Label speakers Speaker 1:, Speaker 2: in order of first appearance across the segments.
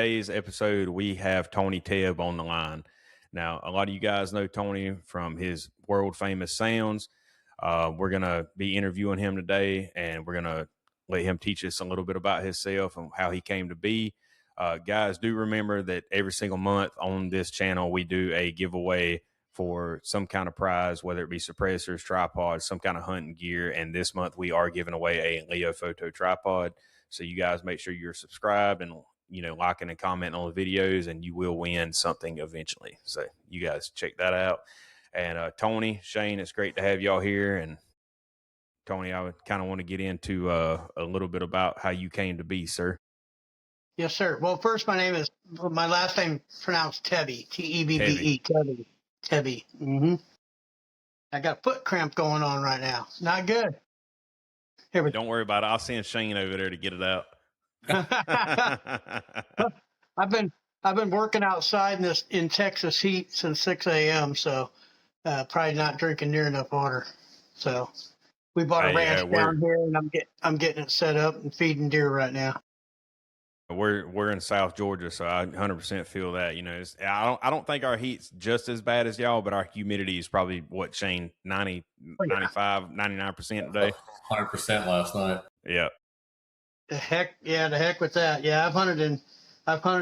Speaker 1: Today's episode, we have Tony Tebbe on the line. Now, a lot of you guys know Tony from his world famous sounds. We're going to be interviewing him today, and we're going to let him teach us a little bit about himself and how he came to be. Guys, do remember that every single month on this channel, we do a giveaway for some kind of prize, whether it be suppressors, tripods, some kind of hunting gear. And this month we are giving away a Leo Photo tripod. So you guys make sure you're subscribed and, liking and commenting on the videos, and you will win something eventually. So you guys check that out. And Tony, Shane, it's great to have y'all here. And Tony, I would kind of want to get into a little bit about how you came to be, sir.
Speaker 2: Yes, sir. Well, first, my last name pronounced Tebbe, T-E-B-B-E, Tebbe. Tebbe. Mm-hmm. I got a foot cramp going on right now. Not good.
Speaker 1: Here we Don't worry about it. I'll send Shane over there to get it out.
Speaker 2: I've been working outside in Texas heat since 6 a.m. So probably not drinking near enough water. So we bought a ranch down here, and I'm getting it set up and feeding deer right now.
Speaker 1: We're in South Georgia, so I 100% feel that. I don't think our heat's just as bad as y'all, but our humidity is probably what, Shane, 90, 95, 99% today.
Speaker 3: 100% last night.
Speaker 1: Yeah.
Speaker 2: The heck with that. Yeah, I've hunted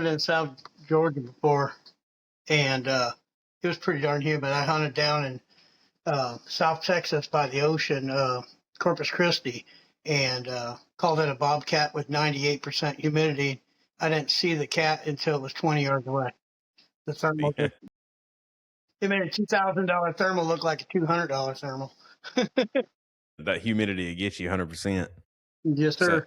Speaker 2: in South Georgia before, and it was pretty darn humid. I hunted down in South Texas by the ocean, Corpus Christi, and called it a bobcat with 98% humidity. I didn't see the cat until it was 20 yards away. The thermal, it made a $2,000 thermal look like a $200 thermal.
Speaker 1: That humidity gets you 100%.
Speaker 2: Yes, sir.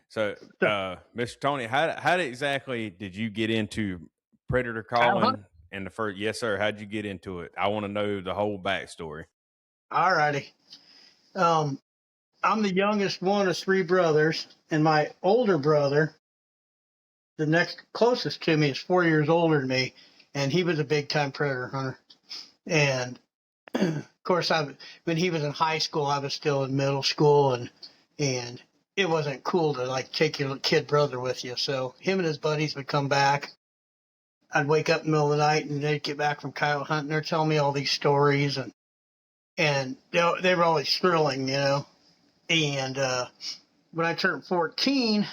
Speaker 1: So, Mr. Tony, how exactly did you get into predator calling? And the first, yes, sir. How'd you get into it? I want to know the whole backstory.
Speaker 2: All righty. I'm the youngest one of three brothers, and my older brother, the next closest to me, is 4 years older than me, and he was a big-time predator hunter. And, of course, when he was in high school, I was still in middle school, and it wasn't cool to, take your kid brother with you. So him and his buddies would come back. I'd wake up in the middle of the night, and they'd get back from coyote hunting. They're telling me all these stories, and they were always thrilling, And when I turned 14,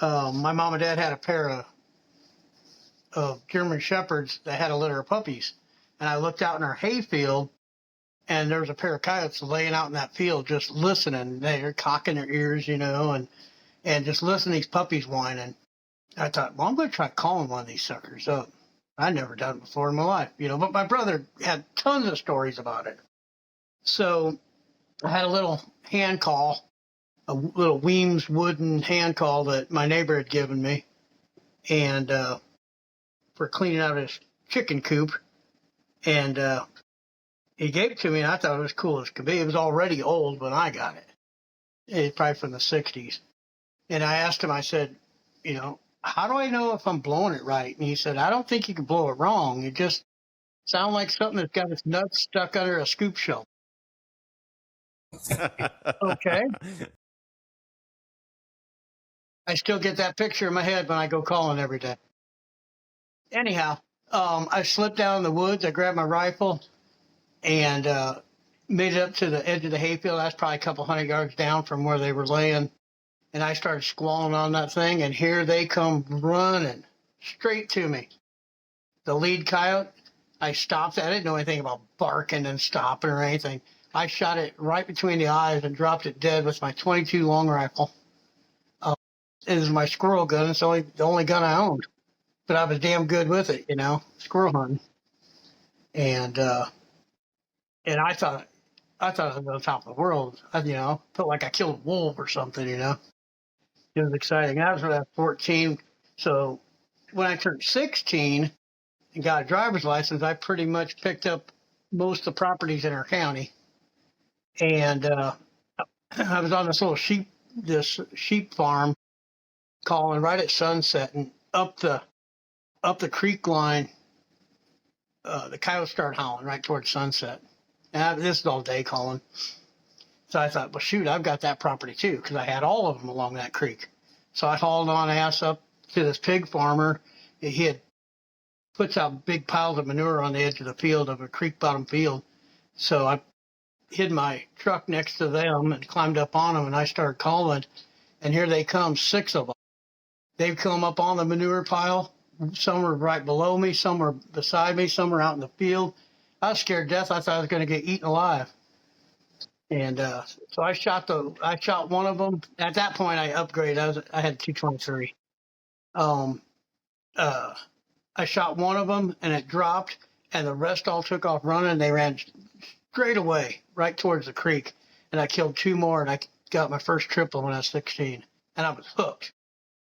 Speaker 2: my mom and dad had a pair of German Shepherds that had a litter of puppies. And I looked out in our hayfield, and there was a pair of coyotes laying out in that field just listening. They're cocking their ears, and just listening to these puppies whining. I thought, well, I'm going to try calling one of these suckers up. I'd never done it before in my life, but my brother had tons of stories about it. So I had a little hand call, a little Weems wooden hand call that my neighbor had given me, and for cleaning out his chicken coop. And he gave it to me, and I thought it was cool as could be. It was already old when I got it. It's probably from the 60s. And I asked him, I said, how do I know if I'm blowing it right? And he said, I don't think you can blow it wrong. It just sounds like something that's got its nuts stuck under a scoop shovel. Okay. I still get that picture in my head when I go calling every day. Anyhow, I slipped down in the woods. I grabbed my rifle and made it up to the edge of the hayfield. That's probably a couple 100 yards down from where they were laying. And I started squalling on that thing, and here they come running straight to me. The lead coyote, I stopped. I didn't know anything about barking and stopping or anything. I shot it right between the eyes and dropped it dead with my .22 long rifle. It was my squirrel gun. It's the only gun I owned. But I was damn good with it, squirrel hunting. And I thought I was on top of the world. Felt like I killed a wolf or something, It was exciting. I was when I was 14. So when I turned 16 and got a driver's license, I pretty much picked up most of the properties in our county. And I was on this little sheep farm calling right at sunset, and up the creek line, the coyotes started howling right towards sunset. And this is all day calling. So I thought, well, shoot, I've got that property too, because I had all of them along that creek. So I hauled on ass up to this pig farmer. He had puts out big piles of manure on the edge of the field, of a creek bottom field. So I hid my truck next to them and climbed up on them, and I started calling. And here they come, 6 of them. They've come up on the manure pile. Some were right below me, some were beside me, some were out in the field. I was scared to death. I thought I was going to get eaten alive. And so I shot one of them. At that point, I upgraded. I had 223. Um, I shot one of them, and it dropped, and the rest all took off running. They ran straight away, right towards the creek. And I killed 2 more, and I got my first triple when I was 16. And I was hooked.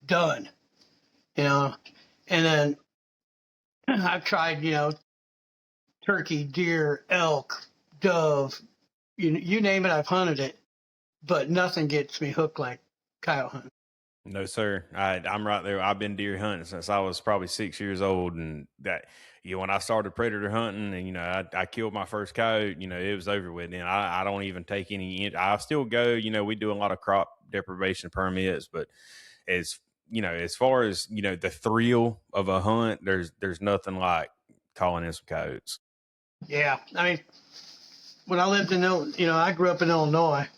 Speaker 2: Done. You know. And then I've tried, turkey, deer, elk, dove, you name it, I've hunted it, but nothing gets me hooked like coyote hunting.
Speaker 1: No, sir. I'm right there. I've been deer hunting since I was probably 6 years old, and that when I started predator hunting, and I killed my first coyote, it was over with. And I don't even take any. I still go. We do a lot of crop deprivation permits, but as far as the thrill of a hunt, there's nothing like calling in some coyotes.
Speaker 2: Yeah, I mean, when I lived in I grew up in Illinois,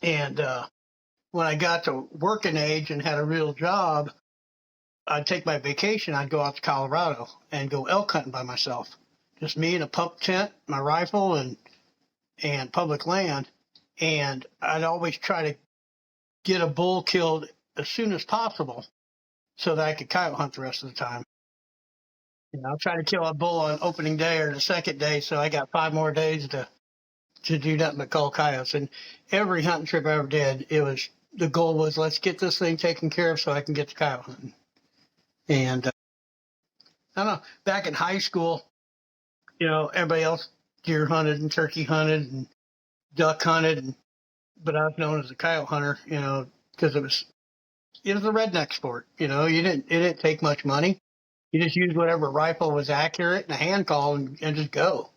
Speaker 2: and when I got to working age and had a real job, I'd take my vacation. I'd go out to Colorado and go elk hunting by myself, just me and a pump tent, my rifle, and public land. And I'd always try to get a bull killed as soon as possible so that I could coyote hunt the rest of the time. I'll try to kill a bull on opening day or the second day, so I got 5 more days to do nothing but call coyotes. And every hunting trip I ever did, the goal was, let's get this thing taken care of so I can get to coyote hunting. And I don't know, back in high school, everybody else deer hunted and turkey hunted and duck hunted, but I was known as a coyote hunter, because it was a redneck sport. It didn't take much money. You just used whatever rifle was accurate and a hand call and just go.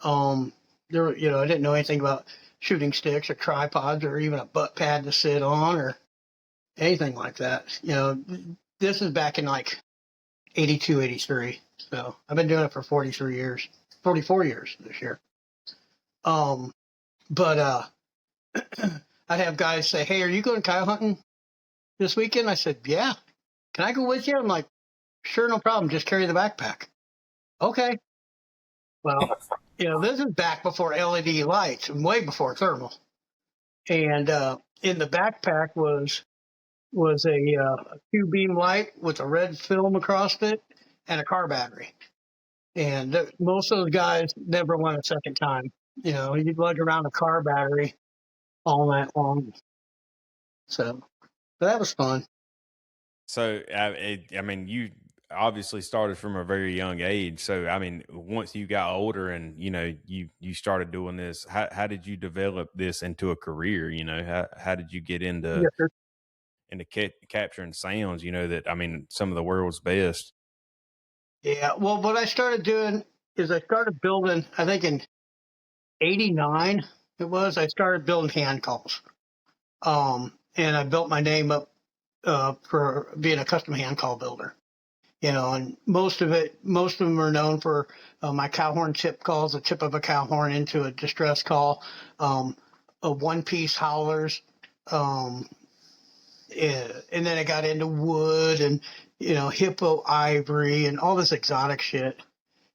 Speaker 2: I didn't know anything about shooting sticks or tripods or even a butt pad to sit on or anything like that. This is back in like 82, 83. So I've been doing it for 44 years this year. But I'd have guys say, "Hey, are you going coyote hunting this weekend?" I said, "Yeah." "Can I go with you?" I'm like, "Sure, no problem. Just carry the backpack." "Okay." Well, this is back before LED lights and way before thermal. And in the backpack was a 2-beam light with a red film across it and a car battery. And most of those guys never went a second time. You'd lug around a car battery all night long. So that was fun.
Speaker 1: So, I mean, you obviously started from a very young age. So, I mean, once you got older and you started doing this, how did you develop this into a career? How did you get into
Speaker 2: Yes, sir.
Speaker 1: capturing sounds? That, I mean, some of the world's best.
Speaker 2: Yeah. Well, what I started doing is I started building. I think in '89 I started building hand calls. And I built my name up for being a custom hand call builder. And most of them are known for my cow horn tip calls, the tip of a cow horn into a distress call, a one-piece howlers, and then I got into wood and hippo ivory and all this exotic shit.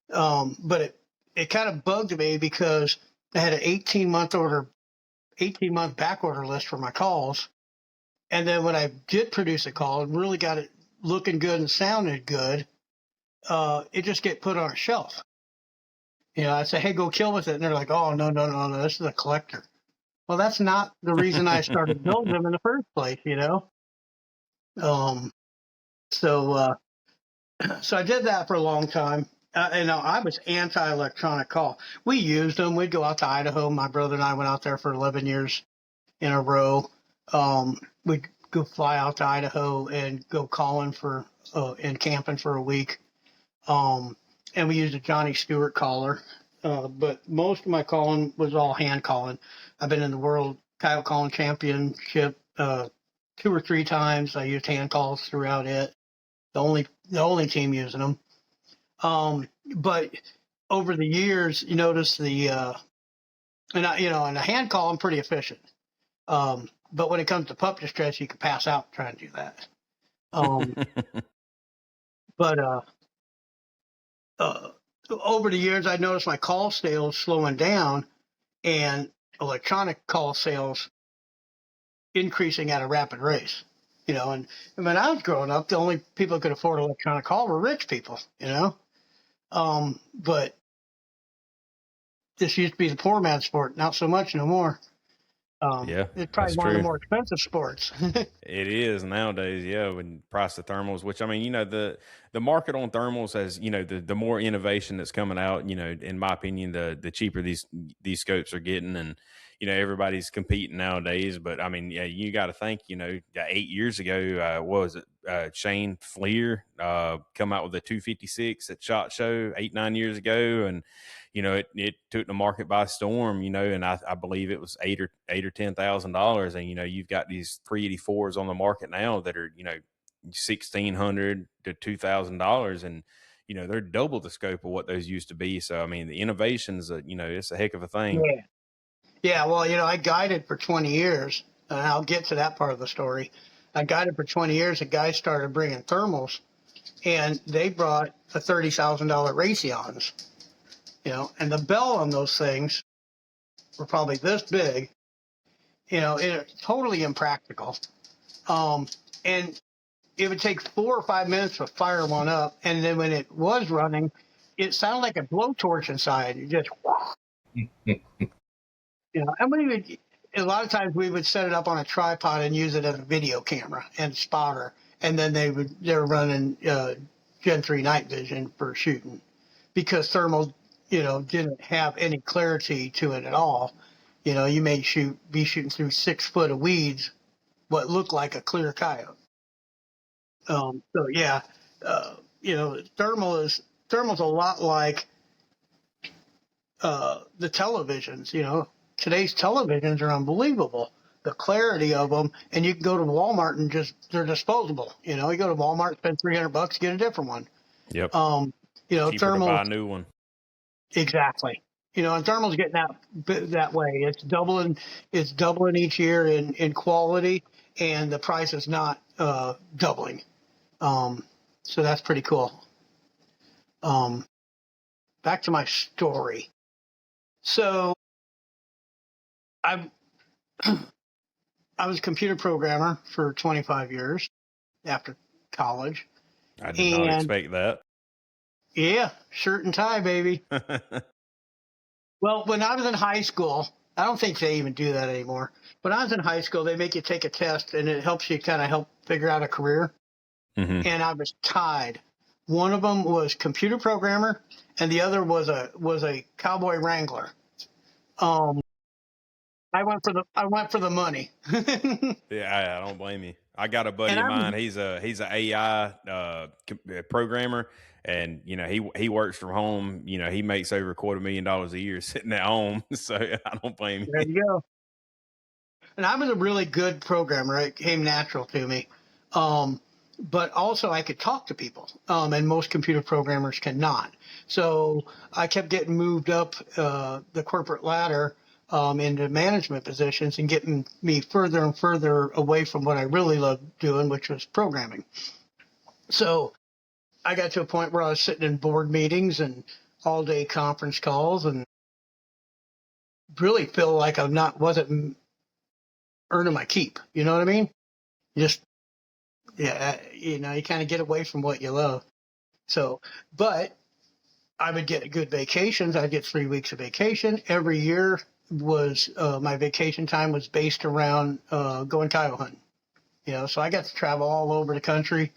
Speaker 2: But it kind of bugged me because I had an 18-month back order list for my calls. And then when I did produce a call and really got it looking good and sounded good, it just get put on a shelf. I say, "Hey, go kill with it." And they're like, "Oh, no, this is a collector." Well, that's not the reason I started building them in the first place, So I did that for a long time. I was anti-electronic call. We used them. We'd go out to Idaho. My brother and I went out there for 11 years in a row. We'd go fly out to Idaho and go calling and camping for a week. And we used a Johnny Stewart caller. But most of my calling was all hand calling. I've been in the World Coyote Calling Championship 2 or 3 times. I used hand calls throughout it. The only team using them. But over the years, you notice and a hand call, I'm pretty efficient. But when it comes to pup distress, you can pass out trying to do that. But over the years, I noticed my call sales slowing down and electronic call sales increasing at a rapid rate. And when I was growing up, the only people who could afford electronic call were rich people. But this used to be the poor man's sport, not so much no more.
Speaker 1: Yeah,
Speaker 2: It's probably
Speaker 1: that's
Speaker 2: one of the
Speaker 1: true.
Speaker 2: more expensive sports.
Speaker 1: It is nowadays, yeah, when price of thermals, which I mean, the market on thermals has, the more innovation that's coming out, in my opinion, the cheaper these scopes are getting, and everybody's competing nowadays. But I mean, yeah, you got to think, 8 years ago, what was it? Shane Fleer come out with a 256 at SHOT Show 8-9 years ago, and it took the market by storm, and I believe it was eight or $10,000. And, you've got these 384s on the market now that are, $1,600 to $2,000. And, they're double the scope of what those used to be. So, I mean, the innovations, it's a heck of a thing.
Speaker 2: Yeah. Yeah. Well, I guided for 20 years, and I'll get to that part of the story. I guided for 20 years. A guy started bringing thermals, and they brought a $30,000 Raytheons, and the bell on those things were probably this big, it's totally impractical. And it would take 4 or 5 minutes to fire one up. And then when it was running, it sounded like a blowtorch inside. It just, and a lot of times we would set it up on a tripod and use it as a video camera and spotter. And then they're running Gen 3 night vision for shooting, because thermal, didn't have any clarity to it at all. You may be shooting through 6 foot of weeds, what looked like a clear coyote. So yeah, thermal's a lot like the televisions. Today's televisions are unbelievable. The clarity of them, and you can go to Walmart and they're disposable. You go to Walmart, spend $300, get a different one.
Speaker 1: Yep. Cheaper to
Speaker 2: thermal,
Speaker 1: buy a new one.
Speaker 2: exactly. And thermal's getting that way. It's doubling each year in quality, and the price is not doubling. So that's pretty cool. Back to my story. So I was a computer programmer for 25 years after college.
Speaker 1: I did not expect that.
Speaker 2: Yeah, shirt and tie, baby. Well, when I was in high school, I don't think they even do that anymore. When I was in high school, they make you take a test, and it helps you kind of help figure out a career.
Speaker 1: Mm-hmm.
Speaker 2: And I was tied. One of them was computer programmer, and the other was a cowboy wrangler. I went for the money.
Speaker 1: Yeah, I don't blame you. I got a buddy of mine. He's a AI programmer, and he works from home. He makes over $250,000 a year sitting at home. So I don't blame you.
Speaker 2: There you go. And I was a really good programmer. It came natural to me. But also I could talk to people, and most computer programmers cannot. So I kept getting moved up the corporate ladder into management positions, and getting me further and further away from what I really loved doing, which was programming. So I got to a point where I was sitting in board meetings and all-day conference calls, and really feel like I wasn't earning my keep. You know what I mean? You kind of get away from what you love. So, but I would get good vacations. I'd get 3 weeks of vacation every year. Was my vacation time was based around going coyote hunting. So I got to travel all over the country,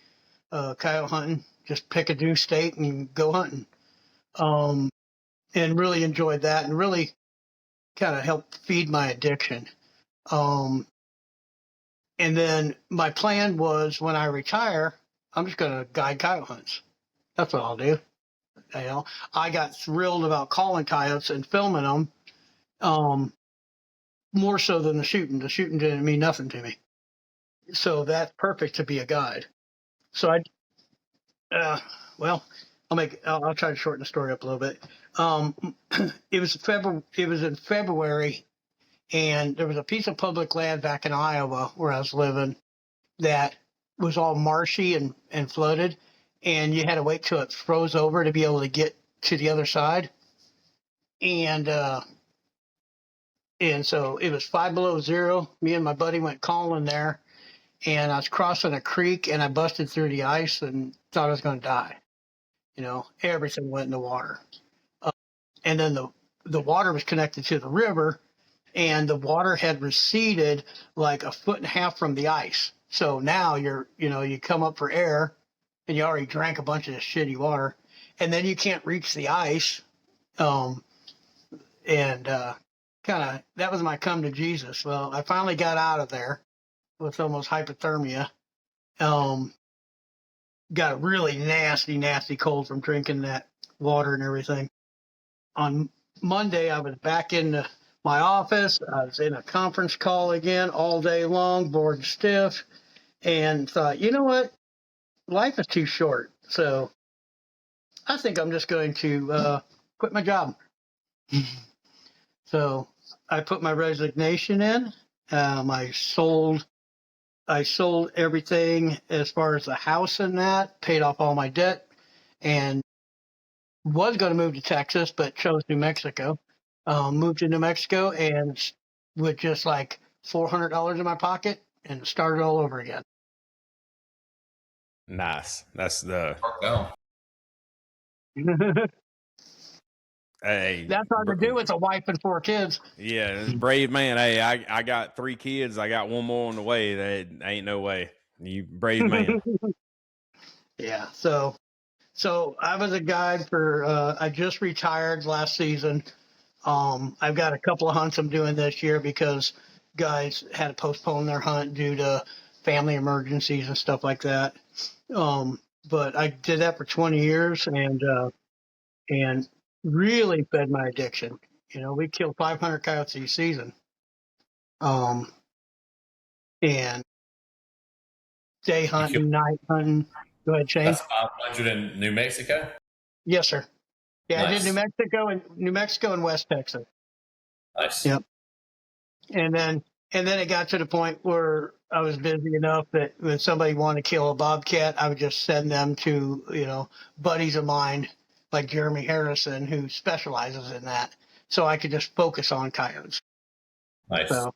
Speaker 2: coyote hunting. Just pick a new state and go hunting, and really enjoyed that, and really kind of helped feed my addiction. And then my plan was, when I retire, I'm just going to guide coyote hunts. That's what I'll do. I got thrilled about calling coyotes and filming them, more so than the shooting. The shooting didn't mean nothing to me. So that's perfect to be a guide. So well, I'll try to shorten the story up a little bit. It was in February, and there was a piece of public land back in Iowa where I was living that was all marshy and flooded, and you had to wait till it froze over to be able to get to the other side. And so it was 5 below 0. Me and my buddy went calling there, and I was crossing a creek, and I busted through the ice and thought I was going to die. Everything went in the water. And then the water was connected to the river, and the water had receded like a foot and a half from the ice. So now you come up for air, and you already drank a bunch of this shitty water, and then you can't reach the ice. And kind of that was my come to Jesus. Well, I finally got out of there with almost hypothermia. Got a really nasty, nasty cold from drinking that water and everything. On Monday, I was back in my office. I was in a conference call again all day long, bored stiff, and thought, you know what? Life is too short. So I think I'm just going to quit my job. So I put my resignation in. I sold everything as far as the house and that, paid off all my debt, and was going to move to Texas, but chose New Mexico. Moved to New Mexico and with just like $400 in my pocket and started all over again.
Speaker 1: Nice. That's the
Speaker 3: No.
Speaker 1: hey.
Speaker 2: That's hard to do with a wife and 4 kids.
Speaker 1: Yeah, brave man. Hey, I got 3 kids. I got one more on the way. That ain't no way. You brave man.
Speaker 2: Yeah. So I was a guide for. I just retired last season. I've got a couple of hunts I'm doing this year because guys had to postpone their hunt due to family emergencies and stuff like that. But I did that for 20 years and really fed my addiction. We killed 500 coyotes a season. And day hunting, night hunting. Go ahead, Shane.
Speaker 3: That's 500 in New Mexico?
Speaker 2: Yes, sir. Yeah,
Speaker 3: Nice.
Speaker 2: I did New Mexico and West Texas.
Speaker 3: Nice.
Speaker 2: Yep. And then it got to the point where I was busy enough that when somebody wanted to kill a bobcat, I would just send them to, buddies of mine like Jeremy Harrison who specializes in that. So I could just focus on coyotes.
Speaker 3: Nice.
Speaker 2: So,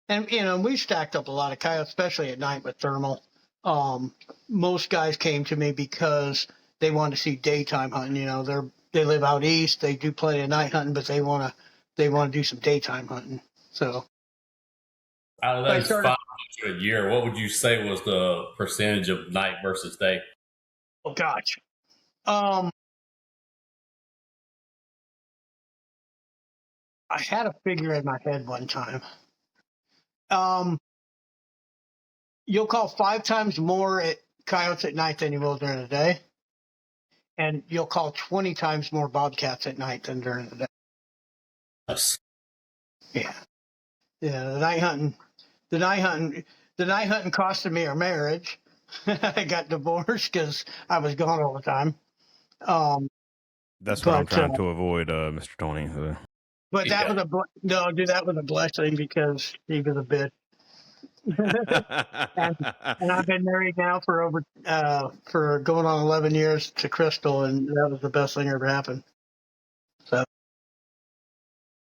Speaker 2: and we stacked up a lot of coyotes, especially at night with thermal. Most guys came to me because they want to see daytime hunting. They live out east. They do plenty of night hunting, but they want to do some daytime hunting. So
Speaker 3: out of those 500 a year, what would you say was the percentage of night versus day?
Speaker 2: Oh gosh. I had a figure in my head one time. You'll call 5 times more at coyotes at night than you will during the day. And you'll call 20 times more bobcats at night than during the day.
Speaker 3: Yes.
Speaker 2: Yeah. Yeah. The night hunting costed me a marriage. I got divorced because I was gone all the time.
Speaker 1: That's what I'm trying to avoid, Mr. Tony.
Speaker 2: But that was that was a blessing because he was a bitch. and I've been married now for for going on 11 years to Crystal, and that was the best thing ever happened. So.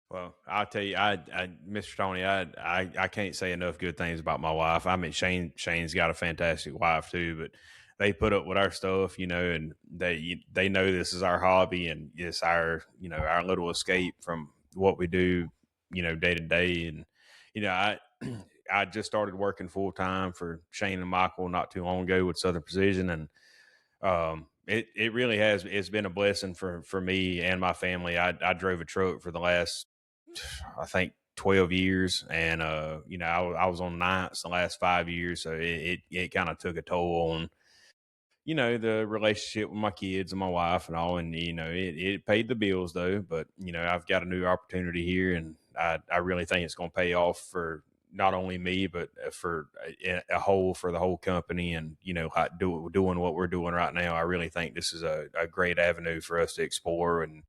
Speaker 1: Well, I'll tell you, Mr. Tony, I can't say enough good things about my wife. I mean, Shane's got a fantastic wife too, but they put up with our stuff, and they know this is our hobby and it's our our little escape from what we do, day to day. And I just started working full time for Shane and Michael not too long ago with Southern Precision, and it really has. It's been a blessing for me and my family. I drove a truck for the last, I think, 12 years, and I was on nights the last 5 years, so it kind of took a toll on the relationship with my kids and my wife and all, and it paid the bills though. But I've got a new opportunity here, and I really think it's going to pay off for not only me, but for a whole, for the whole company, and, doing what we're doing right now. I really think this is a great avenue for us to explore and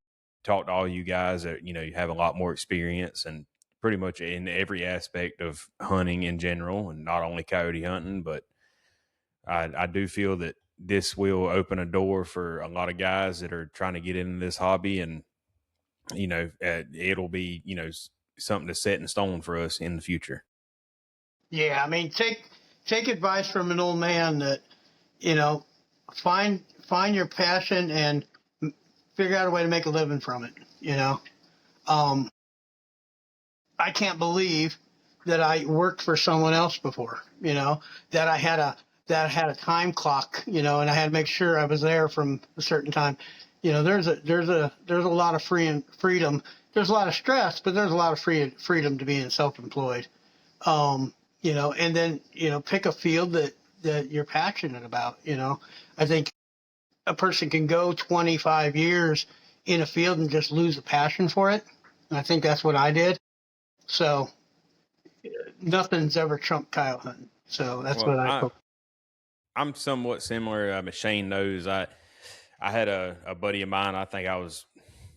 Speaker 1: talk to all you guys that, you have a lot more experience and pretty much in every aspect of hunting in general, and not only coyote hunting, but I do feel that this will open a door for a lot of guys that are trying to get into this hobby, and it'll be something to set in stone for us in the future.
Speaker 2: Yeah, I mean, take advice from an old man that, find your passion and figure out a way to make a living from it. I can't believe that I worked for someone else before, that I had a time clock, and I had to make sure I was there from a certain time. There's a lot of freedom. There's a lot of stress, but there's a lot of freedom to being self-employed. And then, pick a field that you're passionate about. I think a person can go 25 years in a field and just lose the passion for it. And I think that's what I did. So nothing's ever trumped coyote hunting. So that's what I hope.
Speaker 1: I'm somewhat similar. Shane knows I had a buddy of mine. I think I was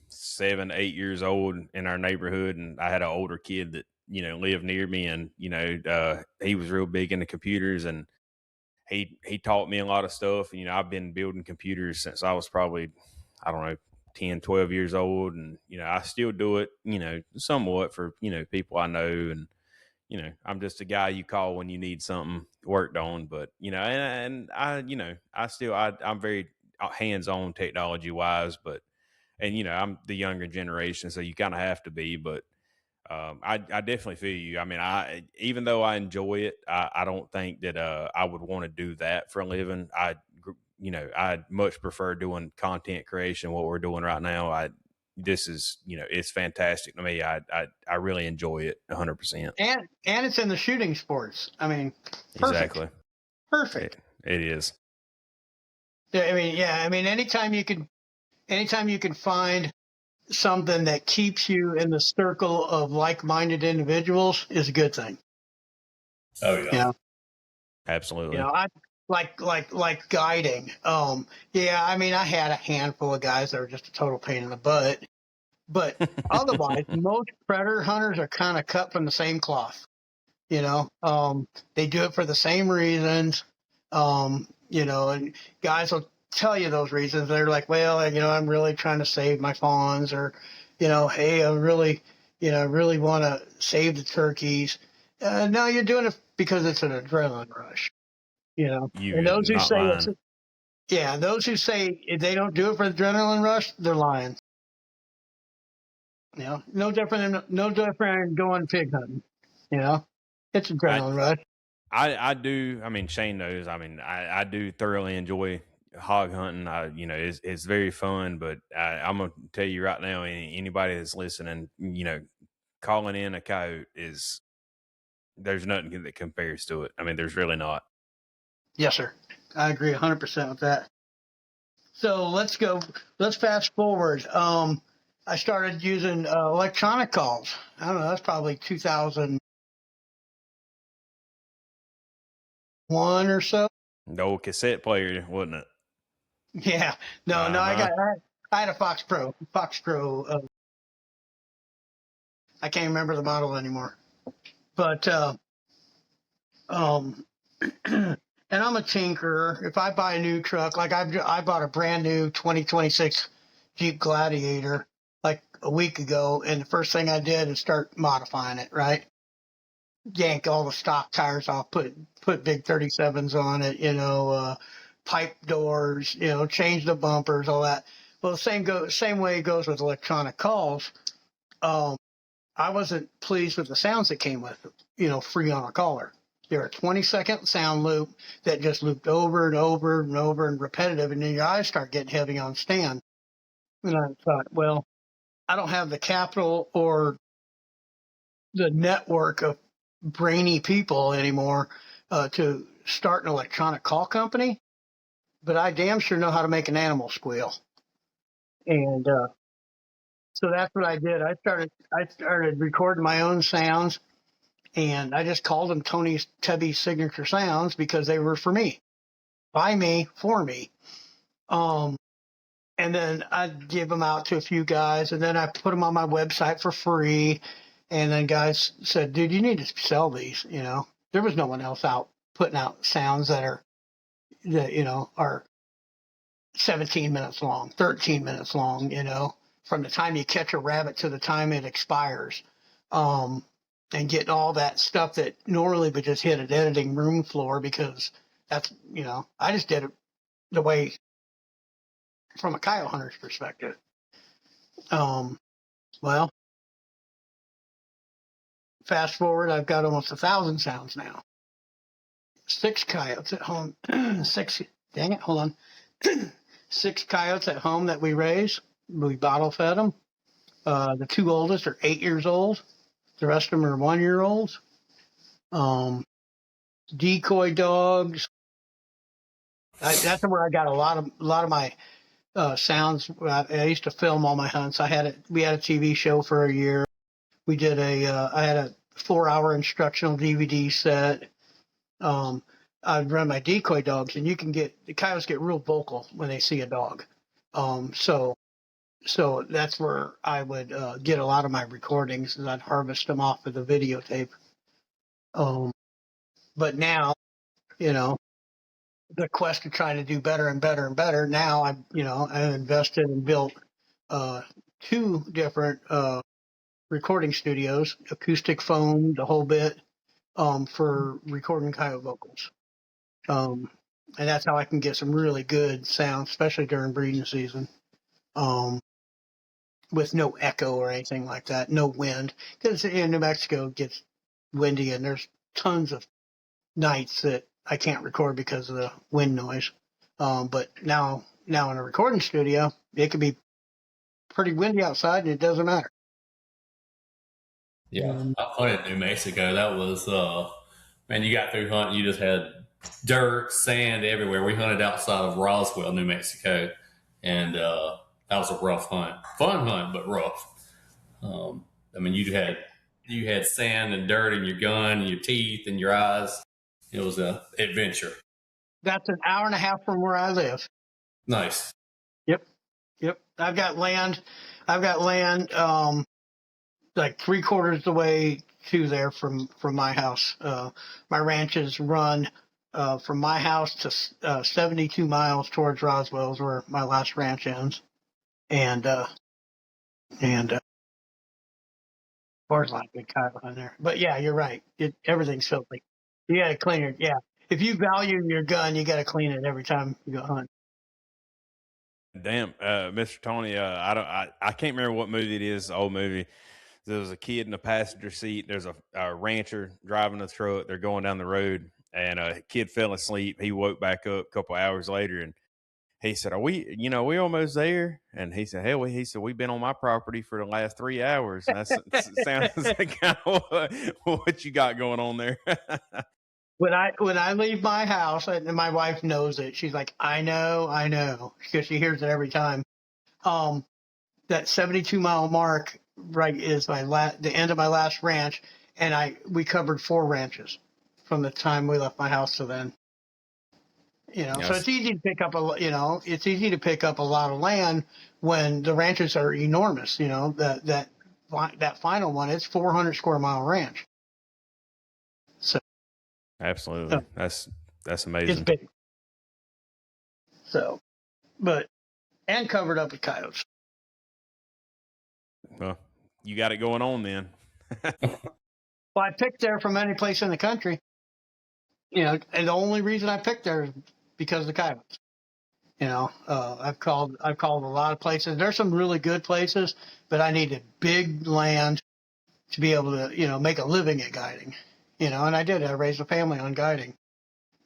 Speaker 1: 7, 8 years old in our neighborhood, and I had an older kid that lived near me, and he was real big into computers, and he taught me a lot of stuff. And I've been building computers since I was probably, I don't know, 10, 12 years old, and I still do it, somewhat for people I know, and I'm just a guy you call when you need something worked on. But and I'm very hands-on technology wise, but I'm the younger generation, so you kind of have to be. But I definitely feel you. I mean, even though I enjoy it, I don't think that I would want to do that for a living. I much prefer doing content creation, what we're doing right now. This is, it's fantastic to me. I really enjoy it 100%.
Speaker 2: And it's in the shooting sports. I mean, perfect.
Speaker 1: Exactly.
Speaker 2: Perfect.
Speaker 1: It is.
Speaker 2: I mean, anytime you can find something that keeps you in the circle of like-minded individuals is a good thing.
Speaker 3: Oh yeah.
Speaker 1: Absolutely.
Speaker 2: I like guiding. I mean, I had a handful of guys that were just a total pain in the butt, but otherwise, most predator hunters are kind of cut from the same cloth. They do it for the same reasons. And guys will tell you those reasons. They're like, well, I'm really trying to save my fawns, or, hey, I really want to save the turkeys. No, you're doing it because it's an adrenaline rush. And those who say those who say they don't do it for the adrenaline rush, they're lying. No different than going pig hunting. It's adrenaline rush.
Speaker 1: I do. I mean, Shane knows. I mean, I do thoroughly enjoy hog hunting. It's very fun. But I'm gonna tell you right now, anybody that's listening, calling in a coyote there's nothing that compares to it. I mean, there's really not.
Speaker 2: Yes, sir. I agree 100% with that. So let's fast forward. I started using electronic calls. I don't know. That's probably 2001 or so.
Speaker 1: No cassette player, wasn't it?
Speaker 2: Yeah. No. I had a Fox Pro. I can't remember the model anymore. But and I'm a tinkerer. If I buy a new truck, like I bought a brand new 2026 Jeep Gladiator like a week ago, and the first thing I did is start modifying it, right? Yank all the stock tires off, put big 37s on it, pipe doors, change the bumpers, all that. Well, the same way it goes with electronic calls. I wasn't pleased with the sounds that came with it, free on a caller. They're a 20-second sound loop that just looped over and over and over and repetitive, and then your eyes start getting heavy on stand. And I thought, well, I don't have the capital or the network of brainy people anymore to start an electronic call company, but I damn sure know how to make an animal squeal. And so that's what I did. I started recording my own sounds, And I just called them Tony Tebbe Signature Sounds because they were for me, by me, for me. And then I'd give them out to a few guys, and then I put them on my website for free. And then guys said, dude, you need to sell these. You know, there was no one else out putting out sounds that are 17 minutes long, 13 minutes long, you know, from the time you catch a rabbit to the time it expires. And getting all that stuff that normally would just hit an editing room floor, because that's, you know, I just did it the way from a coyote hunter's perspective. Well, fast forward, I've got almost 1,000 sounds now. 6 coyotes at home. Dang it, hold on. 6 coyotes at home that we raise. We bottle fed them. The 2 oldest are 8 years old. The rest of them are 1-year-olds. Decoy dogs. That's where I got a lot of my sounds. I used to film all my hunts. We had a TV show for a year. We did I had a 4-hour instructional DVD set. I'd run my decoy dogs, and the coyotes get real vocal when they see a dog. So that's where I would get a lot of my recordings, and I'd harvest them off of the videotape. But now, you know, the quest of trying to do better and better and better. Now I invested and built 2 different recording studios, acoustic foam, the whole bit, for recording coyote vocals. And that's how I can get some really good sound, especially during breeding season, with no echo or anything like that, no wind. Because in New Mexico it gets windy, and there's tons of nights that I can't record because of the wind noise. But now in a recording studio, it can be pretty windy outside, and it doesn't matter.
Speaker 3: Yeah, I hunted in New Mexico. That was, man, you got through hunting, you just had dirt, sand everywhere. We hunted outside of Roswell, New Mexico, and that was a rough hunt. Fun hunt, but rough. I mean, you had sand and dirt in your gun, and your teeth, and your eyes. It was an adventure.
Speaker 2: That's an hour and a half from where I live.
Speaker 3: Nice.
Speaker 2: Yep. I've got land. Like 3/4 the way to there from my house. My ranches run from my house to 72 miles towards Roswell is where my last ranch ends. And there's a lot of good coyote on there. But yeah, you're right. Everything's filthy. You got to clean it. Yeah. If you value your gun, you got to clean it every time you go hunt.
Speaker 1: Damn, Mr. Tony, I can't remember what movie it is, the old movie. There was a kid in the passenger seat. There's a rancher driving a truck. They're going down the road, and a kid fell asleep. He woke back up a couple hours later, and he said, "Are we almost there?" And he said, "Hell, he said we've been on my property for the last 3 hours." And that sounds like kind of what you got going on there.
Speaker 2: When I leave my house, and my wife knows it, she's like, I know, because she hears it every time. That 72-mile mark, right, is the end of my last ranch, and we covered 4 ranches from the time we left my house to then. You know, yes. So it's easy to pick up a lot of land when the ranches are enormous. You know, that final one, it's 400 square mile ranch. So.
Speaker 1: Absolutely. That's amazing.
Speaker 2: It's big. So, and covered up with coyotes.
Speaker 1: Well, you got it going on then.
Speaker 2: Well, I picked there from any place in the country. You know, and the only reason I picked there is because of the coyotes. You know, I've called a lot of places. There's some really good places, but I needed big land to be able to, make a living at guiding. You know, and I did. I raised a family on guiding.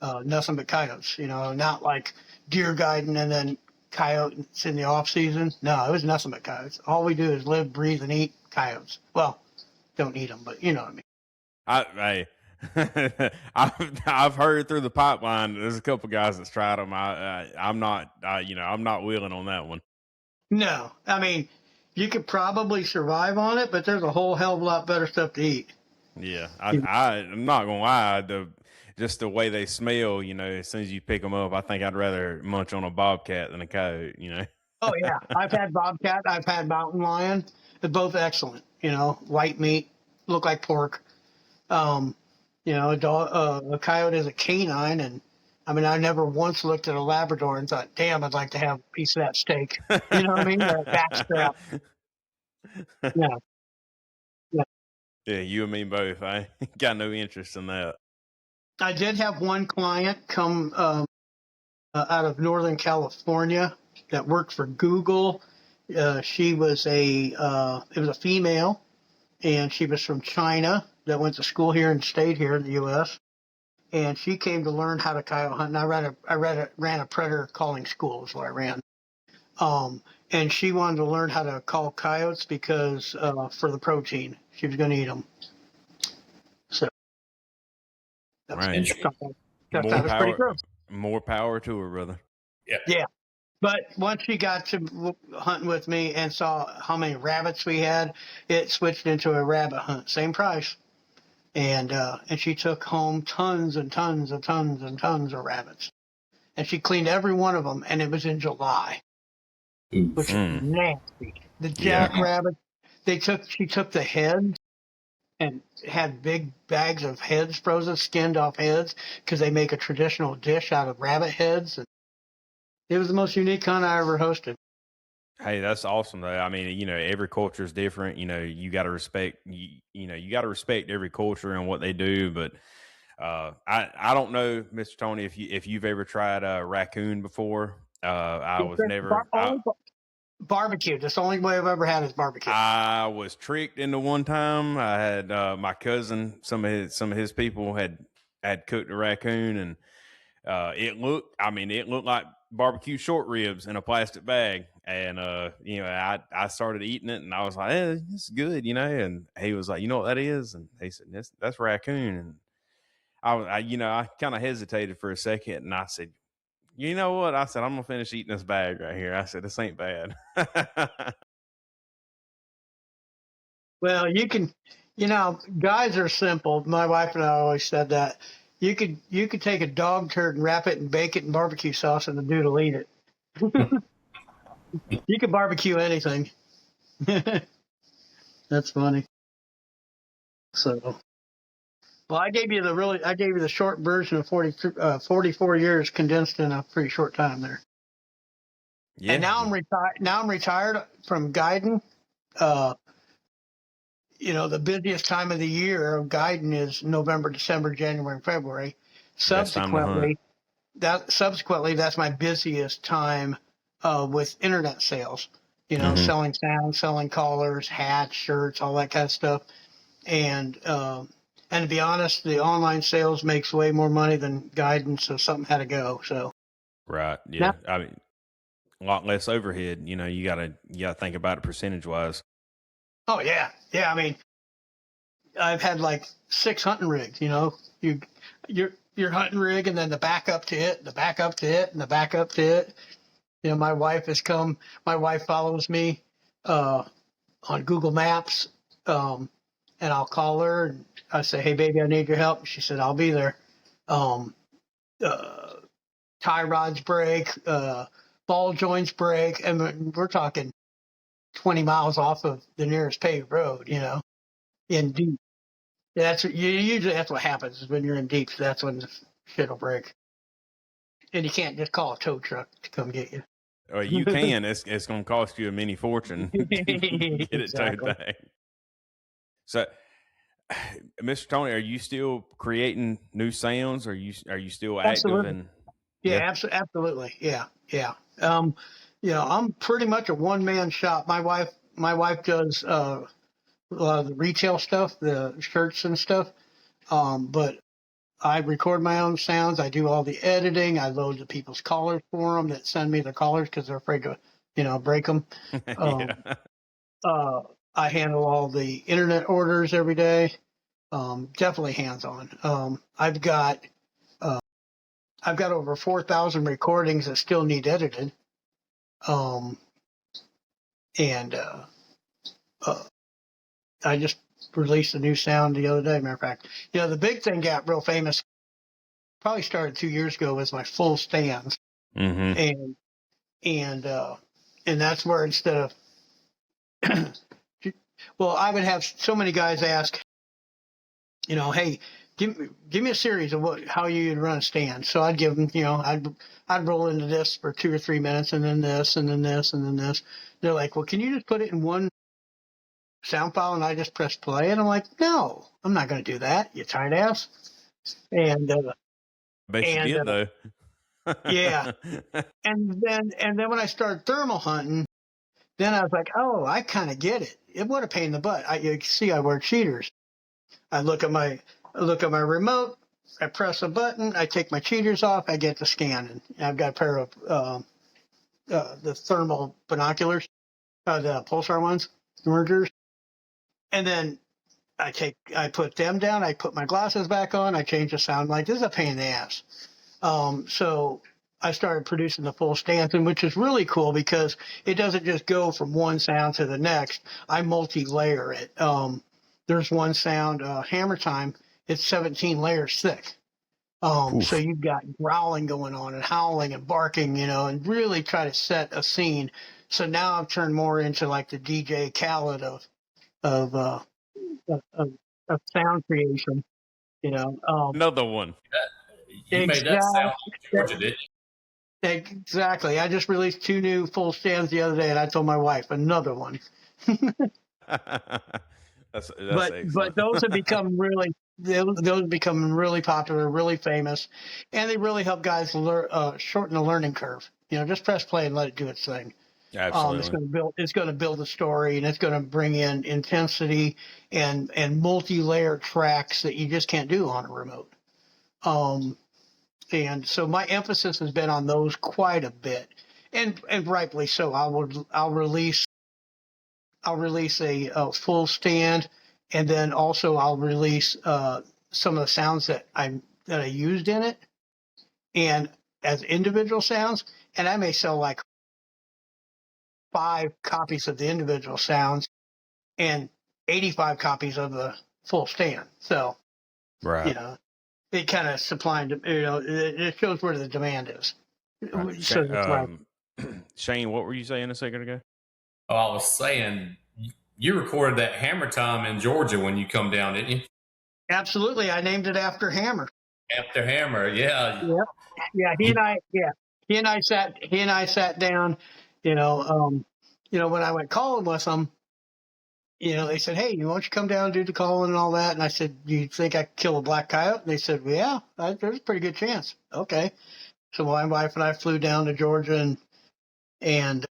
Speaker 2: Nothing but coyotes, not like deer guiding and then coyotes in the off season. No, it was nothing but coyotes. All we do is live, breathe, and eat coyotes. Well, don't eat them, but you know what I
Speaker 1: mean. I've heard through the pipeline. There's a couple guys that's tried them. I'm not willing on that one.
Speaker 2: No, I mean, you could probably survive on it, but there's a whole hell of a lot better stuff to eat.
Speaker 1: Yeah, I'm not gonna lie. Just the way they smell, as soon as you pick them up, I think I'd rather munch on a bobcat than a coyote.
Speaker 2: Oh yeah, I've had bobcat, I've had mountain lion. They're both excellent. White meat, look like pork. Um, a coyote is a canine, and I mean, I never once looked at a Labrador and thought, "Damn, I'd like to have a piece of that steak." You know what I mean? Or a backstrap. Yeah, yeah.
Speaker 1: Yeah, you and me both. I got no interest in that.
Speaker 2: I did have one client come out of Northern California that worked for Google. She was it was a female, and she was from China that went to school here and stayed here in the U.S. And she came to learn how to coyote hunt. And ran a predator calling school is what I ran. And she wanted to learn how to call coyotes because for the protein, she was going to eat them. So that's
Speaker 1: Right.
Speaker 2: something. That
Speaker 1: More
Speaker 2: was pretty
Speaker 1: power,
Speaker 2: gross.
Speaker 1: more power to her, brother.
Speaker 2: Yeah. But once she got to hunting with me and saw how many rabbits we had, it switched into a rabbit hunt. Same price. And she took home tons and tons and tons and tons of rabbits. And she cleaned every one of them, and it was in July, which is nasty. The
Speaker 1: Yeah.
Speaker 2: jackrabbit, she took the heads and had big bags of heads frozen, skinned off heads, because they make a traditional dish out of rabbit heads. And it was the most unique hunt I ever hosted.
Speaker 1: Hey, that's awesome though. I mean, every culture is different. You got to respect. You got to respect every culture and what they do. But I don't know, Mr. Tony, if you've ever tried a raccoon before. I was never.
Speaker 2: Barbecue. That's the only way I've ever had is barbecue.
Speaker 1: I was tricked into one time. I had my cousin, some of his people had cooked a raccoon, and it looked like barbecue short ribs in a plastic bag. And I started eating it, and I was like, this is good, and he was like, you know what that is? And he said, that's raccoon. And I kind of hesitated for a second, and I said, you know what? I said, I'm gonna finish eating this bag right here. I said, this ain't bad.
Speaker 2: Well, guys are simple. My wife and I always said that. You could take a dog turd and wrap it and bake it in barbecue sauce, and the dude will eat it. You can barbecue anything. That's funny. So, well, I gave you the short version of 44 years condensed in a pretty short time there.
Speaker 1: Yeah.
Speaker 2: And now I'm retired. Now I'm retired from guiding. The busiest time of the year of guiding is November, December, January, and February. Subsequently, that's my busiest time with internet sales. Selling sound, selling collars, hats, shirts, all that kind of stuff. And to be honest, the online sales makes way more money than guidance, so something had to go. So
Speaker 1: Right. Yeah. I mean, a lot less overhead. You gotta think about it percentage wise.
Speaker 2: Oh yeah, yeah. I mean, I've had like 6 hunting rigs. Your hunting rig, and then the backup to it, the backup to it, and the backup to it. My wife has come. My wife follows me on Google Maps, and I'll call her and I say, "Hey, baby, I need your help." She said, "I'll be there." Tie rods break, ball joints break, and we're talking 20 miles off of the nearest paved road. In deep. Usually that's what happens is when you're in deep. So that's when the shit will break, and you can't just call a tow truck to come get you.
Speaker 1: You can. It's going to cost you a mini fortune to get it towed
Speaker 2: Exactly.
Speaker 1: back. So, Mr. Tony, are you still creating new sounds? Are you still active?
Speaker 2: Absolutely.
Speaker 1: And
Speaker 2: Absolutely. Yeah. Yeah. I'm pretty much a one-man shop. My wife does a lot of the retail stuff, the shirts and stuff. But I record my own sounds. I do all the editing. I load the people's collars for them that send me their collars because they're afraid to, break them.
Speaker 1: yeah.
Speaker 2: I handle all the internet orders every day. Definitely hands-on. I've got over 4,000 recordings that still need edited. And I just released a new sound the other day. Matter of fact, the big thing got real famous. Probably started 2 years ago. Was my full stands,
Speaker 1: Mm-hmm.
Speaker 2: and that's where instead of well, I would have so many guys ask, hey, give me a series of how you'd run a stand. So I'd give them, I'd roll into this for 2 or 3 minutes, and then this, and then this, and then this. They're like, well, can you just put it in one sound file? And I just press play, and I'm like, no, I'm not going to do that, you tight ass. And
Speaker 1: Bet you
Speaker 2: and
Speaker 1: did though.
Speaker 2: yeah, and then when I started thermal hunting, then I was like, oh, I kind of get it. It would have pain in the butt. You can see I wear cheaters. I look at my remote. I press a button. I take my cheaters off. I get to scanning. I've got a pair of the thermal binoculars, the pulsar ones, the mergers, and then I put them down. I put my glasses back on. I change the sound. Like, this is a pain in the ass. So I started producing the full stanton, which is really cool because it doesn't just go from one sound to the next. I multi-layer it. There's one sound, hammer time. It's 17 layers thick. So you've got growling going on and howling and barking, and really try to set a scene. So now I've turned more into like the DJ Khaled of of, of sound creation.
Speaker 1: Another one.
Speaker 3: You made that sound in Georgia,
Speaker 2: Exactly.
Speaker 3: didn't
Speaker 2: Exactly. I just released 2 new full stands the other day, and I told my wife another one.
Speaker 1: That's
Speaker 2: But
Speaker 1: excellent.
Speaker 2: those have become really popular, really famous, and they really help guys shorten the learning curve. Just press play and let it do its thing. It's
Speaker 1: Absolutely.
Speaker 2: going to build a story, and it's going to bring in intensity and multi-layer tracks that you just can't do on a remote. And so my emphasis has been on those quite a bit, and rightfully so. I'll release a full stand, and then also I'll release some of the sounds that I used in it, and as individual sounds, and I may sell like 5 copies of the individual sounds and 85 copies of the full stand. So
Speaker 1: Right.
Speaker 2: it kind of supply and it shows where the demand is.
Speaker 1: Right.
Speaker 2: So that's why.
Speaker 1: Shane, what were you saying a second ago?
Speaker 3: Oh, I was saying you recorded that hammer time in Georgia when you come down, didn't you?
Speaker 2: Absolutely, I named it after Hammer.
Speaker 3: After Hammer, yeah.
Speaker 2: Yeah, yeah. He and I sat down. When I went calling with them, they said, "Hey, why don't you come down and do the calling and all that?" And I said, "Do you think I could kill a black coyote?" And they said, "Well, yeah, there's a pretty good chance." Okay, so my wife and I flew down to Georgia and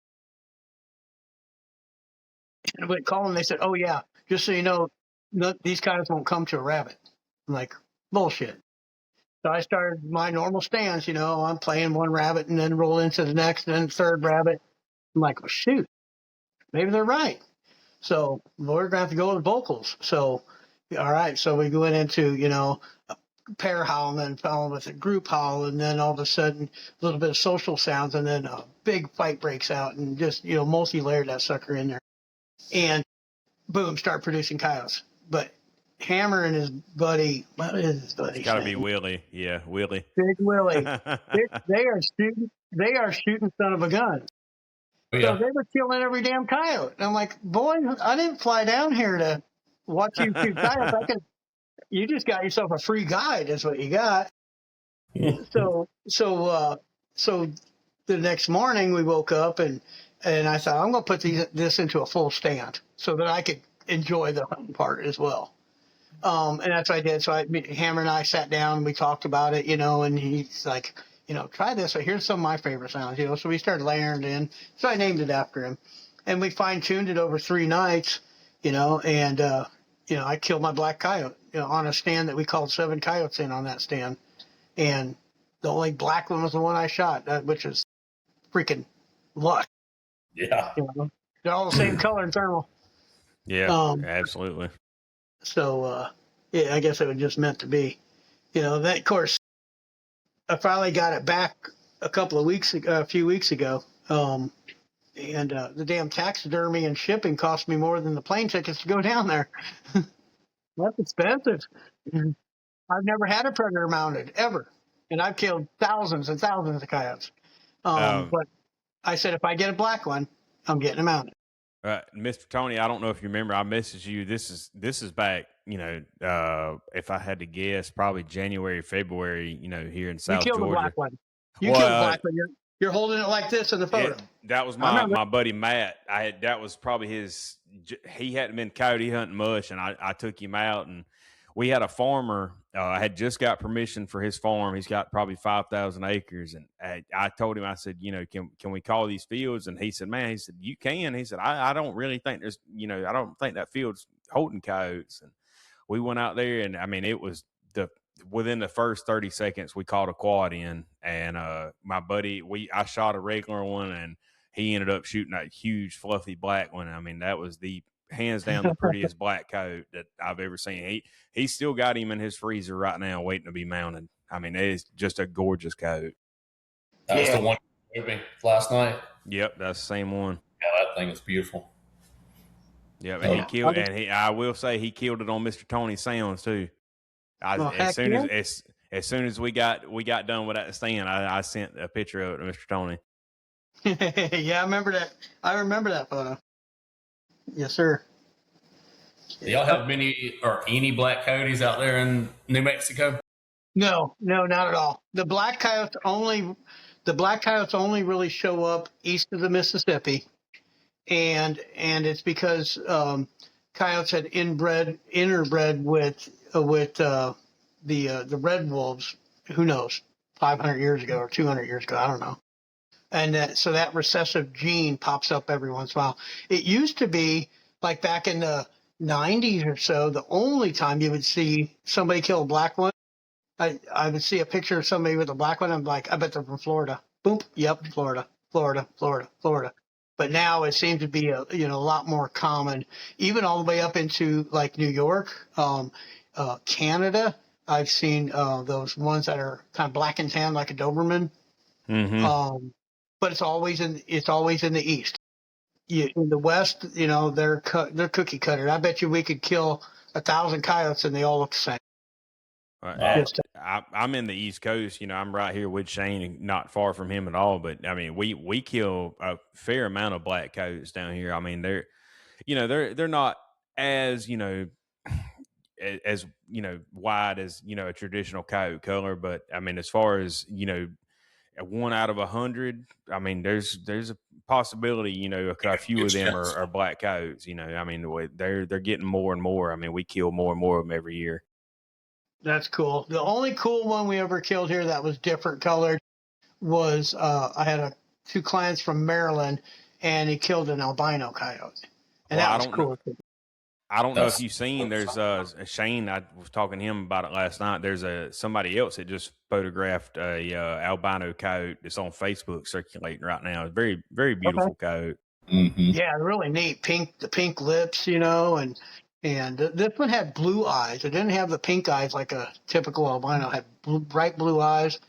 Speaker 2: went calling. They said, "Oh yeah, just so you know, these coyotes won't come to a rabbit." I'm like, bullshit. So I started my normal stance, I'm playing one rabbit and then roll into the next and then the third rabbit. I'm like, well, shoot, maybe they're right. So we're going to have to go with vocals. So, all right. So we went into, a pair howl and then followed with a group howl. And then all of a sudden, a little bit of social sounds. And then a big fight breaks out and just, multi-layered that sucker in there. And boom, start producing coyotes. But Hammer and his buddy, what is his buddy's
Speaker 1: It's got to
Speaker 2: name?
Speaker 1: be Willie. Yeah, Willie.
Speaker 2: Big Willie. They are shooting son of a gun.
Speaker 3: Oh,
Speaker 2: So
Speaker 3: yeah.
Speaker 2: they were killing every damn coyote. And I'm like, boy, I didn't fly down here to watch you shoot coyotes. You just got yourself a free guide. Is what you got. So the next morning we woke up and I thought I'm going to put this into a full stand so that I could enjoy the hunting part as well. And that's what I did. So Hammer and I sat down and we talked about it, and he's like, try this. So here's some of my favorite sounds, So we started layering it in. So I named it after him. And we fine tuned it over 3 nights, and, I killed my black coyote, on a stand that we called 7 coyotes in on that stand. And the only black one was the one I shot, which is freaking luck.
Speaker 3: Yeah.
Speaker 2: They're all the same color and thermal.
Speaker 1: Yeah, absolutely.
Speaker 2: So, yeah, I guess it was just meant to be. That, of course, I finally got it back a few weeks ago. And the damn taxidermy and shipping cost me more than the plane tickets to go down there. That's expensive. I've never had a predator mounted ever, and I've killed thousands and thousands of coyotes.
Speaker 1: Um,
Speaker 2: But I said if I get a black one, I'm getting a mounted.
Speaker 1: Mr. Tony, I don't know if you remember, I messaged you. This is back, if I had to guess, probably January, February, here in
Speaker 2: You
Speaker 1: South
Speaker 2: killed a black
Speaker 1: Georgia.
Speaker 2: one. You
Speaker 1: Well,
Speaker 2: killed a black one. You're holding it like this in the photo.
Speaker 1: that was
Speaker 2: I remember.
Speaker 1: my buddy Matt. That was probably his. He hadn't been coyote hunting much, and I took him out, and we had a farmer. I had just got permission for his farm. He's got probably 5,000 acres, and I told him, I said, can we call these fields? And he said, man, he said, you can. He said, I don't really think there's, I don't think that field's holding coyotes. And we went out there, and I mean, it was within the first 30 seconds we caught a quad in, and my buddy, I shot a regular one, and he ended up shooting a huge fluffy black one. I mean, that was the hands down the prettiest black coat that I've ever seen. He's still got him in his freezer right now waiting to be mounted. I mean, it is just a gorgeous coat.
Speaker 3: That was the one you showed me last night.
Speaker 1: Yep, that's the same one.
Speaker 3: Yeah, that thing is beautiful.
Speaker 1: Yep, and he killed, and I will say he killed it on Mr. Tony's sounds too. As soon as we got done with that stand, I sent a picture of it to Mr. Tony.
Speaker 2: Yeah, I remember that. I remember that photo. Yes, sir.
Speaker 3: Do y'all have many or any black coyotes out there in New Mexico?
Speaker 2: No, not at all. The black coyotes only really show up east of the Mississippi, and it's because coyotes had interbred with the red wolves. Who knows? 500 years ago or 200 years ago, I don't know. And so that recessive gene pops up every once in a while. It used to be like back in the 90s or so, the only time you would see somebody kill a black one, I would see a picture of somebody with a black one. I'm like, I bet they're from Florida. Boom. Yep. Florida. But now it seems to be a lot more common, even all the way up into like New York, Canada. I've seen those ones that are kind of black and tan, like a Doberman.
Speaker 1: Mm-hmm.
Speaker 2: But it's always in the east. In the west, they're cookie cutter. I bet you we could kill 1,000 coyotes and they all look the same.
Speaker 1: I'm in the East Coast. I'm right here with Shane, not far from him at all. But I mean, we kill a fair amount of black coyotes down here. I mean, they're not as as wide as a traditional coyote color. But I mean, as far as 1 out of 100, I mean, there's a possibility, a few of them are black coyotes. I mean, they're getting more and more. I mean, we kill more and more of them every year.
Speaker 2: That's cool. The only cool one we ever killed here that was different colored was I had two clients from Maryland, and he killed an albino coyote, and that was cool.
Speaker 1: I don't know if you've seen. There's Shane. I was talking to him about it last night. There's somebody else that just photographed a albino coyote that's on Facebook circulating right now. It's very, very beautiful coyote.
Speaker 3: Mm-hmm.
Speaker 2: Yeah, really neat. The pink lips, and this one had blue eyes. It didn't have the pink eyes like a typical albino. It had bright blue eyes,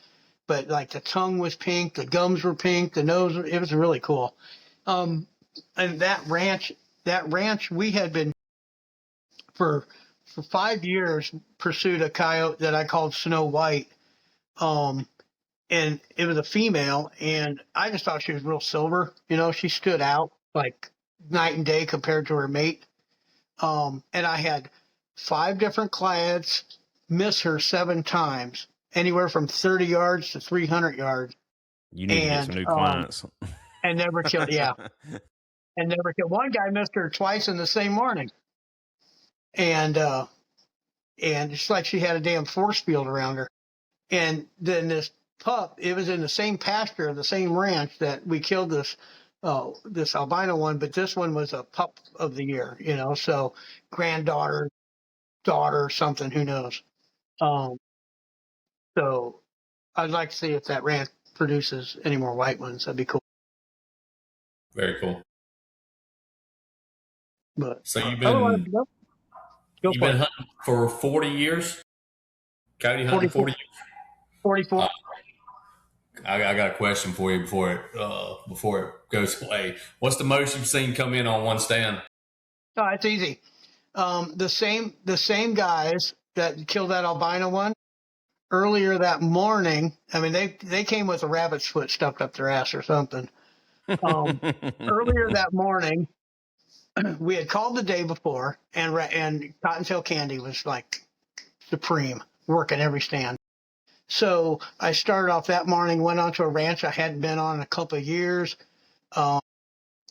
Speaker 2: but like the tongue was pink, the gums were pink, the nose. It was really cool. And that ranch we had been for 5 years pursued a coyote that I called Snow White. And it was a female, and I just thought she was real silver. She stood out like night and day compared to her mate. And I had 5 different clients miss her 7 times, anywhere from 30 yards to 300 yards.
Speaker 1: You need to get some new clients.
Speaker 2: And never killed, yeah. And never killed. One guy missed her twice in the same morning. And it's like she had a damn force field around her. And then this pup, it was in the same pasture, the same ranch that we killed this albino one, but this one was a pup of the year, so granddaughter, daughter, something, who knows. So I'd like to see if that ranch produces any more white ones. That'd be cool.
Speaker 3: Very cool.
Speaker 2: But
Speaker 3: so you've been hunting for 40 years? Coyote hunting 40 years?
Speaker 2: 44.
Speaker 3: I got a question for you before it goes away. What's the most you've seen come in on one stand?
Speaker 2: Oh, it's easy. The same guys that killed that albino one earlier that morning. I mean, they came with a rabbit's foot stuffed up their ass or something. Earlier that morning, we had called the day before, and Cottontail Candy was like supreme, working every stand. So I started off that morning, went onto a ranch I hadn't been on in a couple of years.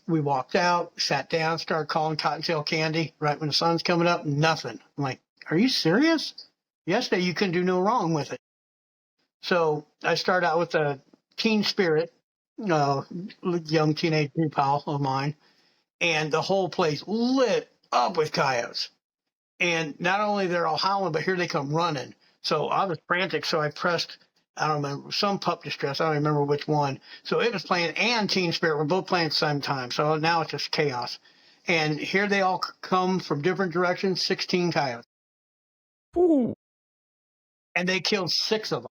Speaker 2: We walked out, sat down, started calling Cottontail Candy right when the sun's coming up. Nothing. I'm like, are you serious? Yesterday you couldn't do no wrong with it. So I started out with a teen spirit, young teenage pal of mine, and the whole place lit up with coyotes. And not only they're all howling, but here they come running. So I was frantic. So I pressed, I don't remember, some pup distress. I don't remember which one. So it was playing, and Teen Spirit were both playing at the same time. So now it's just chaos. And here they all come from different directions, 16 coyotes.
Speaker 1: Ooh.
Speaker 2: And they killed 6 of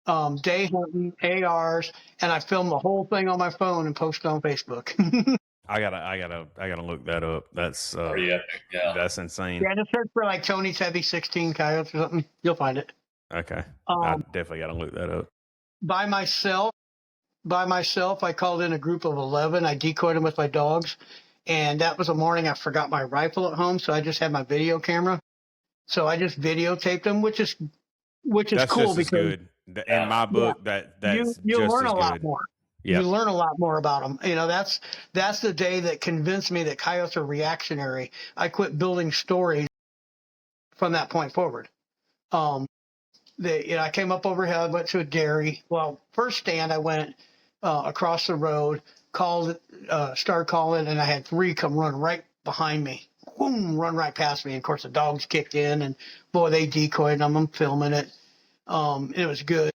Speaker 2: them. Day hunting, ARs, and I filmed the whole thing on my phone and posted on Facebook.
Speaker 1: I gotta look that up. That's
Speaker 3: Pretty epic. Yeah.
Speaker 1: that's insane.
Speaker 2: Yeah, just search for like Tony Tebbe 16 coyotes or something. You'll find it.
Speaker 1: Okay, I definitely gotta look that up.
Speaker 2: By myself, I called in a group of 11. I decoyed them with my dogs, and that was a morning I forgot my rifle at home, so I just had my video camera. So I just videotaped them, which is
Speaker 1: That's
Speaker 2: cool
Speaker 1: just as
Speaker 2: because
Speaker 1: good. In my book, that's
Speaker 2: you
Speaker 1: just
Speaker 2: learn
Speaker 1: as
Speaker 2: a lot
Speaker 1: good.
Speaker 2: more.
Speaker 1: Yeah.
Speaker 2: You learn a lot more about them. You know, that's the day that convinced me that coyotes are reactionary. I quit building stories from that point forward. I came up overhead, went to a dairy. Well, first stand, I went across the road, started calling, and I had 3 come run right behind me. Boom, run right past me. And of course, the dogs kicked in, and boy, they decoyed them. I'm filming it. It was good.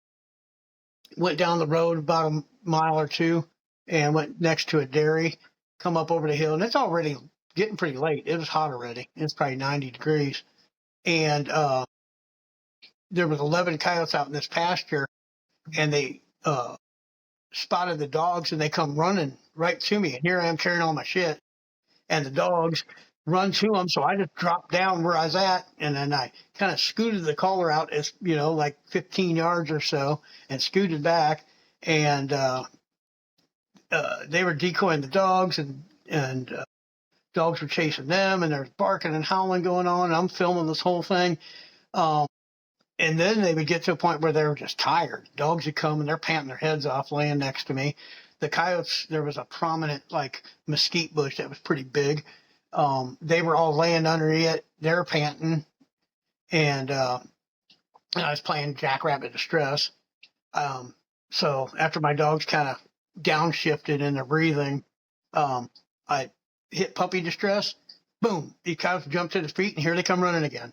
Speaker 2: Went down the road about a mile or 2 and went next to a dairy, come up over the hill, and it's already getting pretty late. It was hot already. It's probably 90 degrees. And there was 11 coyotes out in this pasture, and they spotted the dogs, and they come running right to me. And here I am carrying all my shit, and the dogs run to them. So I just dropped down where I was at, and then I kind of scooted the collar out as, like 15 yards or so, and scooted back. And they were decoying the dogs, and dogs were chasing them, and there's barking and howling going on. And I'm filming this whole thing. And then they would get to a point where they were just tired. Dogs would come and they're panting their heads off laying next to me. The coyotes, there was a prominent like mesquite bush that was pretty big. They were all laying under it. They're panting. And I was playing Jackrabbit Distress. So after my dogs kind of downshifted in their breathing, I hit Puppy Distress. Boom. The coyotes jump to their feet, and here they come running again.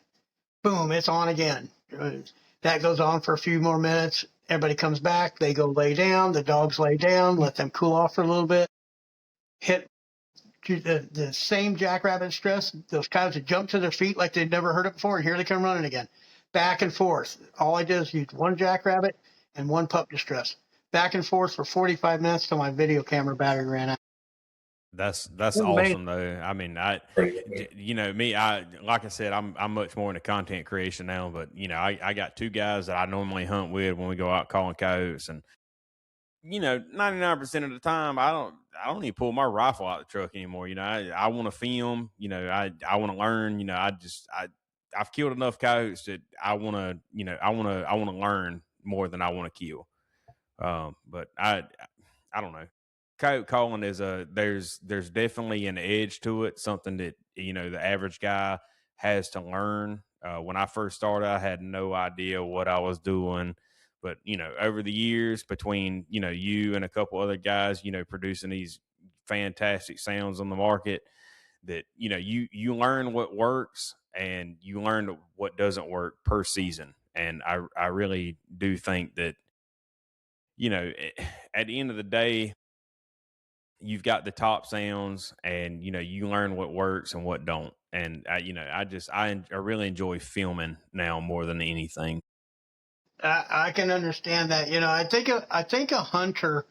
Speaker 2: Boom, it's on again. That goes on for a few more minutes. Everybody comes back. They go lay down. The dogs lay down, let them cool off for a little bit. Hit the same Jackrabbit Stress. Those coyotes would jump to their feet like they'd never heard it before, and here they come running again. Back and forth. All I did is use 1 Jackrabbit and 1 Pup Distress. Back and forth for 45 minutes till my video camera battery ran out.
Speaker 1: That's awesome though. I mean, me, like I said, I'm much more into content creation now, but I got 2 guys that I normally hunt with when we go out calling coyotes, and 99% of the time I don't even pull my rifle out of the truck anymore. I want to film, I want to learn, I've killed enough coyotes that I want to learn more than I want to kill. But I don't know. Coyote calling is there's definitely an edge to it, something that the average guy has to learn. When I first started, I had no idea what I was doing, but over the years, between you and a couple other guys, producing these fantastic sounds on the market, that you learn what works and you learn what doesn't work per season. And I really do think that at the end of the day, you've got the top sounds, and you learn what works and what don't. And I really enjoy filming now more than anything.
Speaker 2: I can understand that. I think a hunter,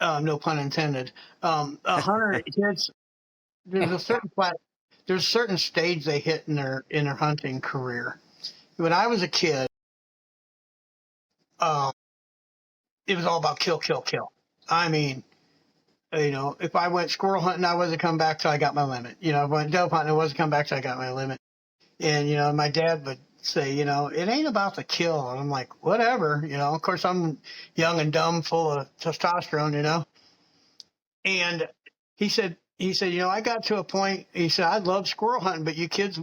Speaker 2: no pun intended, a hunter there's a certain there's a certain stage they hit in their hunting career. When I was a kid, um, it was all about kill, kill, kill. I mean, if I went squirrel hunting, I wasn't coming back till I got my limit. If I went dove hunting, I wasn't coming back till I got my limit. And my dad would say, it ain't about the kill. And I'm like, whatever. Of course, I'm young and dumb, full of testosterone. And he said, I got to a point. He said, I love squirrel hunting, but you kids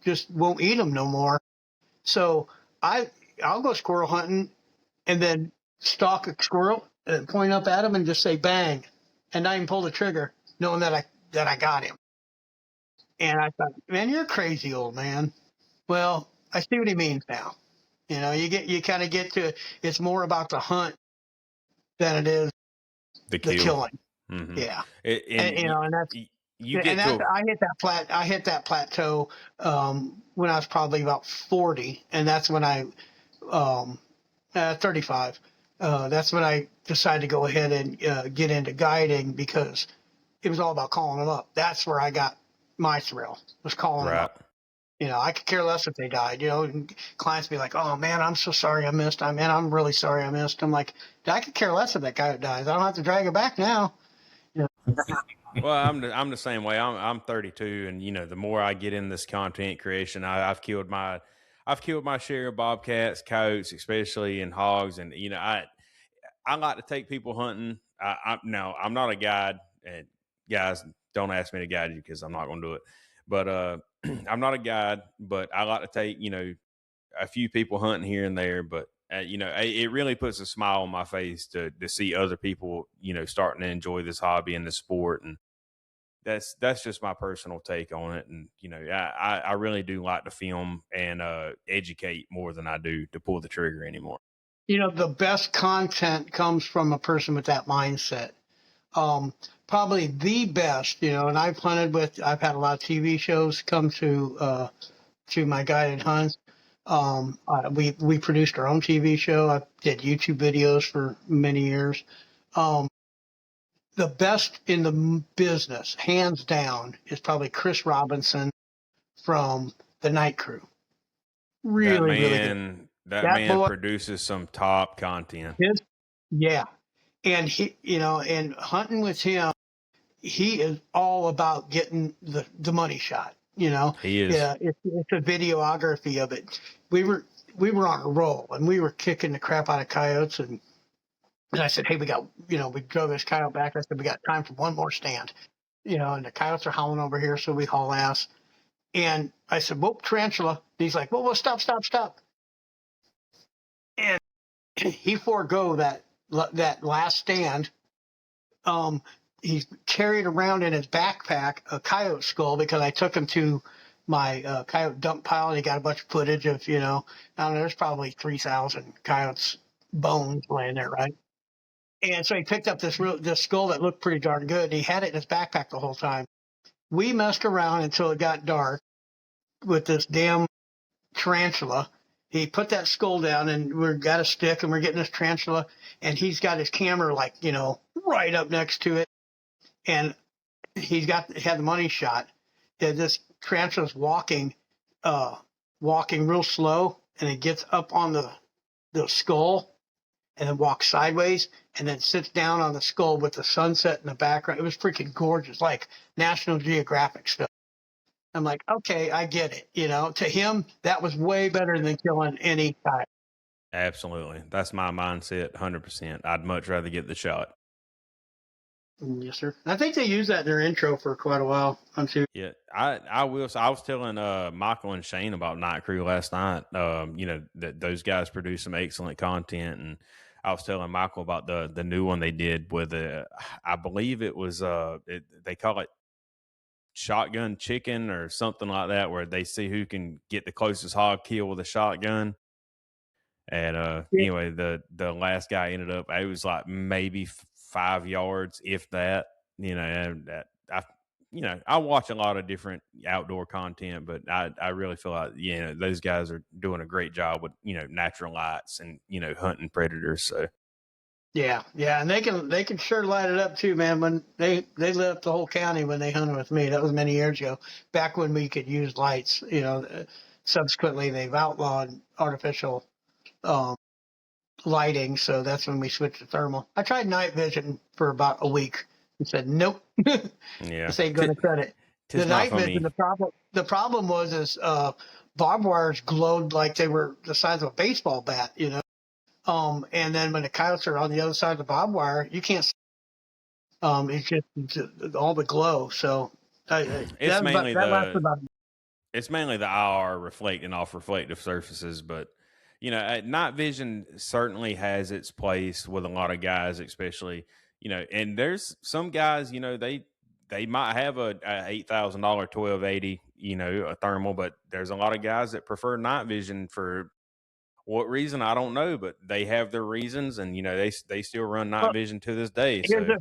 Speaker 2: just won't eat them no more. So I'll go squirrel hunting and then stalk a squirrel and point up at him and just say bang, and not even pull the trigger, knowing that I got him. And I thought, man, you're crazy, old man. Well, I see what he means now. You kind of get to, it's more about the hunt than it is
Speaker 1: The
Speaker 2: the
Speaker 1: kill.
Speaker 2: killing.
Speaker 1: Mm-hmm.
Speaker 2: Yeah.
Speaker 1: And
Speaker 2: That's
Speaker 1: you get to
Speaker 2: I hit that plateau when I was probably about 40, and that's when I 35. That's when I decided to go ahead and get into guiding, because it was all about calling them up. That's where I got my thrill, was calling them
Speaker 1: right.
Speaker 2: up. I could care less if they died. And clients be like, "Oh man, I'm so sorry I missed. I'm really sorry I missed." I'm like, I could care less if that guy dies. I don't have to drag it back now.
Speaker 1: Well, I'm the same way. I'm 32, and the more I get in this content creation, I've killed my share of bobcats, coyotes, especially, and hogs, and I like to take people hunting. Now I'm not a guide, and guys, don't ask me to guide you because I'm not going to do it. But I'm not a guide, but I like to take a few people hunting here and there. But it really puts a smile on my face to see other people starting to enjoy this hobby and the sport, and that's just my personal take on it. And I really do like to film and educate more than I do to pull the trigger anymore.
Speaker 2: The best content comes from a person with that mindset. Probably the best, and I've had a lot of TV shows come to my guided hunts. We produced our own TV show. I did YouTube videos for many years. The best in the business, hands down, is probably Chris Robinson from the Night Crew. Really, really good.
Speaker 1: That
Speaker 2: That
Speaker 1: man
Speaker 2: boy,
Speaker 1: produces some top content.
Speaker 2: yeah. And and hunting with him, he is all about getting the money shot.
Speaker 1: He is.
Speaker 2: Yeah, it's a videography of it. We were on a roll, and we were kicking the crap out of coyotes, and I said, hey, we drove this coyote back. I said, we got time for one more stand, and the coyotes are howling over here, so we haul ass. And I said, whoop, tarantula. And he's like, whoa, stop, stop, stop. And he forego that last stand. He carried around in his backpack a coyote skull, because I took him to my coyote dump pile, and he got a bunch of footage of, I don't know, there's probably 3,000 coyotes' bones laying there, right? And so he picked up this skull that looked pretty darn good, and he had it in his backpack the whole time. We messed around until it got dark with this damn tarantula. He put that skull down, and we've got a stick, and we're getting this tarantula, and he's got his camera right up next to it, and had the money shot. This tarantula's walking real slow, and it gets up on the skull, and then walks sideways, and then sits down on the skull with the sunset in the background. It was freaking gorgeous, like National Geographic stuff. I'm like, okay, I get it. To him, that was way better than killing any coyote.
Speaker 1: Absolutely. That's my mindset, 100%. I'd much rather get the shot.
Speaker 2: Yes, sir. I think they used that in their intro for quite a while.
Speaker 1: Yeah, I will. So I was telling Michael and Shane about Night Crew last night. That those guys produce some excellent content, and I was telling Michael about the new one they did with I believe it was they call it shotgun chicken or something like that, where they see who can get the closest hog kill with a shotgun. And anyway, the last guy ended up, it was like maybe 5 yards, if that. And I watch a lot of different outdoor content, but I really feel like those guys are doing a great job with natural lights and hunting predators. So
Speaker 2: Yeah, yeah, and they can sure light it up too, man. When they lit up the whole county when they hunted with me. That was many years ago, back when we could use lights. Subsequently they've outlawed artificial um, lighting, so that's when we switched to thermal. I tried night vision for about a week and said nope,
Speaker 1: Yeah,
Speaker 2: this ain't going to cut it. The
Speaker 1: tis not
Speaker 2: night
Speaker 1: for
Speaker 2: vision,
Speaker 1: me.
Speaker 2: the problem was is barbed wires glowed like they were the size of a baseball bat, and then when the coyotes are on the other side of the barbed wire, you can't. It's just all the glow. So
Speaker 1: It's mainly
Speaker 2: that lasted
Speaker 1: the
Speaker 2: about.
Speaker 1: it's mainly the IR reflecting off reflective surfaces, but night vision certainly has its place with a lot of guys, especially and there's some guys, they might have a $8,000 1280, a thermal, but there's a lot of guys that prefer night vision for what reason I don't know, but they have their reasons, and they still run night
Speaker 2: Well,
Speaker 1: vision to this day.
Speaker 2: here's
Speaker 1: So
Speaker 2: a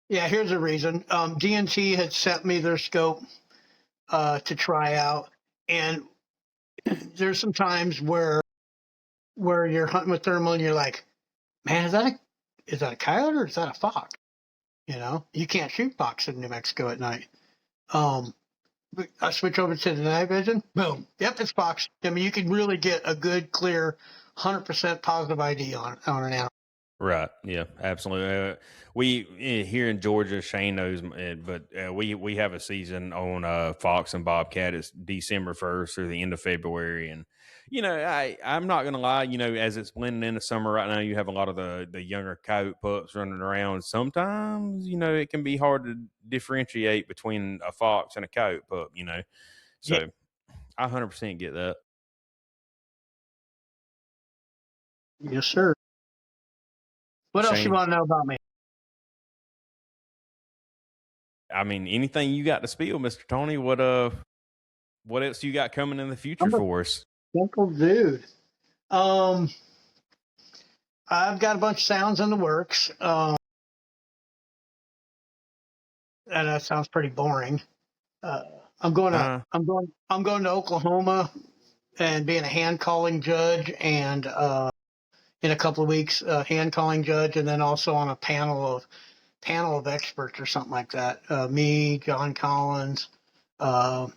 Speaker 2: yeah, here's a reason. DNT had sent me their scope to try out, and there's some times where you're hunting with thermal and you're like, man, is that a coyote or is that a fox? You can't shoot fox in New Mexico at night. Um, I switch over to the night vision. Boom. Yep, it's fox. I mean, you can really get a good, clear, 100% positive ID on an animal.
Speaker 1: right, yeah, absolutely. We here in Georgia, Shane knows, but we have a season on fox and bobcat. It's December 1st through the end of February, and I'm not gonna lie. As it's blending into summer right now, you have a lot of the younger coyote pups running around. Sometimes it can be hard to differentiate between a fox and a coyote pup.
Speaker 2: Yeah.
Speaker 1: So I 100% get that.
Speaker 2: Yes, sir. What else you
Speaker 1: Shane,
Speaker 2: want to know about me?
Speaker 1: I mean, anything you got to spill, Mister Tony? What else you got coming in the future
Speaker 2: I'm a
Speaker 1: for us?
Speaker 2: simple dude. Um, I've got a bunch of sounds in the works. And that sounds pretty boring. Uh,
Speaker 1: Uh,
Speaker 2: I'm going to Oklahoma and being a hand calling judge, and in a couple of weeks, hand calling judge, and then also on a panel of experts or something like that. Me, John Collins, uh,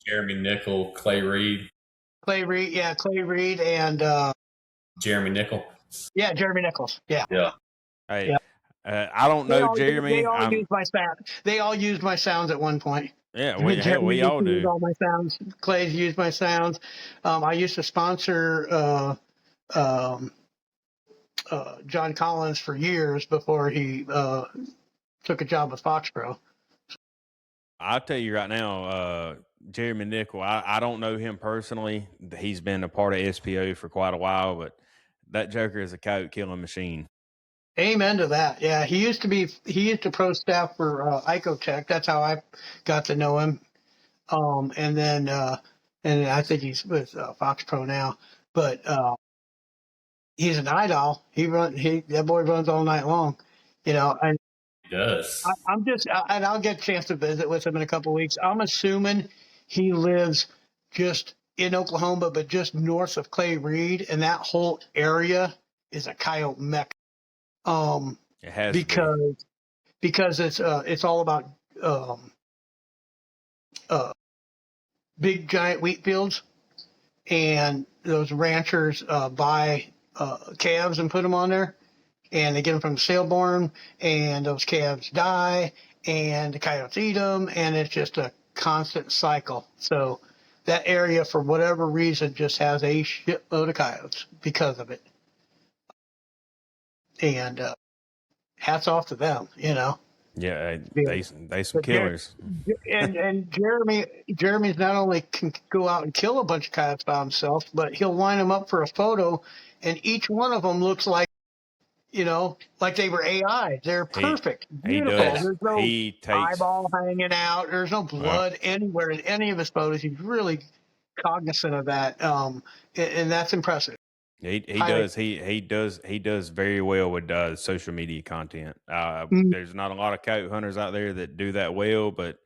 Speaker 3: Jeremy Nickel, Clay Reed,
Speaker 2: Clay Reed, and
Speaker 3: Jeremy Nickel.
Speaker 2: yeah, Jeremy Nichols. Yeah,
Speaker 3: Yeah.
Speaker 1: hey,
Speaker 2: yeah.
Speaker 1: I don't know,
Speaker 2: They
Speaker 1: Jeremy.
Speaker 2: all
Speaker 1: I'm
Speaker 2: used my sound. They all used my sounds at one point.
Speaker 1: Yeah,
Speaker 2: Jeremy
Speaker 1: we
Speaker 2: used
Speaker 1: all
Speaker 2: to use
Speaker 1: do.
Speaker 2: all my sounds. Clay's used my sounds. I used to sponsor um, John Collins for years before he took a job with Foxborough.
Speaker 1: I'll tell you right now, Jeremy Nickel. I don't know him personally. He's been a part of SPO for quite a while, but that Joker is a coyote killing machine.
Speaker 2: Amen to that. Yeah, he used to pro staff for Icotech. That's how I got to know him. And then and I think he's with Fox Pro now. But he's an idol. That boy runs all night long. And
Speaker 3: He does.
Speaker 2: and I'll get a chance to visit with him in a couple of weeks. I'm assuming he lives just in Oklahoma, but just north of Clay Reed, and that whole area is a coyote mecca. Um,
Speaker 1: It has to be.
Speaker 2: because it's all about um, uh, big giant wheat fields, and those ranchers buy calves and put them on there, and they get them from the saleborn, and those calves die, and the coyotes eat them, and it's just a constant cycle. So that area, for whatever reason, just has a shitload of coyotes because of it. And hats off to them.
Speaker 1: Yeah,
Speaker 2: Yeah.
Speaker 1: they some
Speaker 2: But
Speaker 1: killers.
Speaker 2: Jeremy's not only can go out and kill a bunch of coyotes by himself, but he'll line them up for a photo, and each one of them looks like they were AI. They're
Speaker 1: He
Speaker 2: perfect,
Speaker 1: he
Speaker 2: beautiful.
Speaker 1: does.
Speaker 2: There's no
Speaker 1: He takes.
Speaker 2: eyeball hanging out. There's no
Speaker 1: Well,
Speaker 2: blood anywhere in any of his photos. He's really cognizant of that, and that's impressive.
Speaker 1: he
Speaker 2: Highly.
Speaker 1: does he does very well with social media content.
Speaker 2: Mm,
Speaker 1: There's not a lot of coyote hunters out there that do that well, but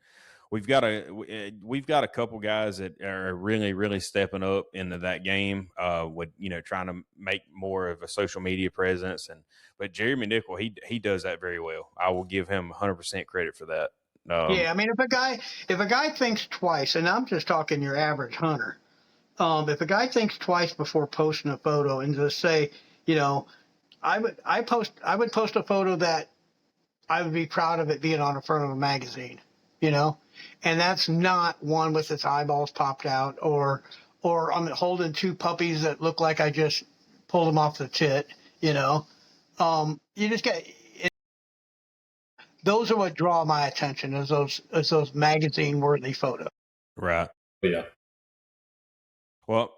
Speaker 1: we've got a couple guys that are really really stepping up into that game, with trying to make more of a social media presence. But Jeremy Nickel, he does that very well. I will give him 100% credit for that.
Speaker 2: Yeah, I mean, if a guy thinks twice, and I'm just talking your average hunter, if a guy thinks twice before posting a photo and just say, I would post a photo that I would be proud of it being on the front of a magazine, and that's not one with its eyeballs popped out, or I'm holding two puppies that look like I just pulled them off the tit, you just get. Those are what draw my attention, is those magazine worthy photos.
Speaker 1: Right.
Speaker 3: Yeah.
Speaker 1: Well,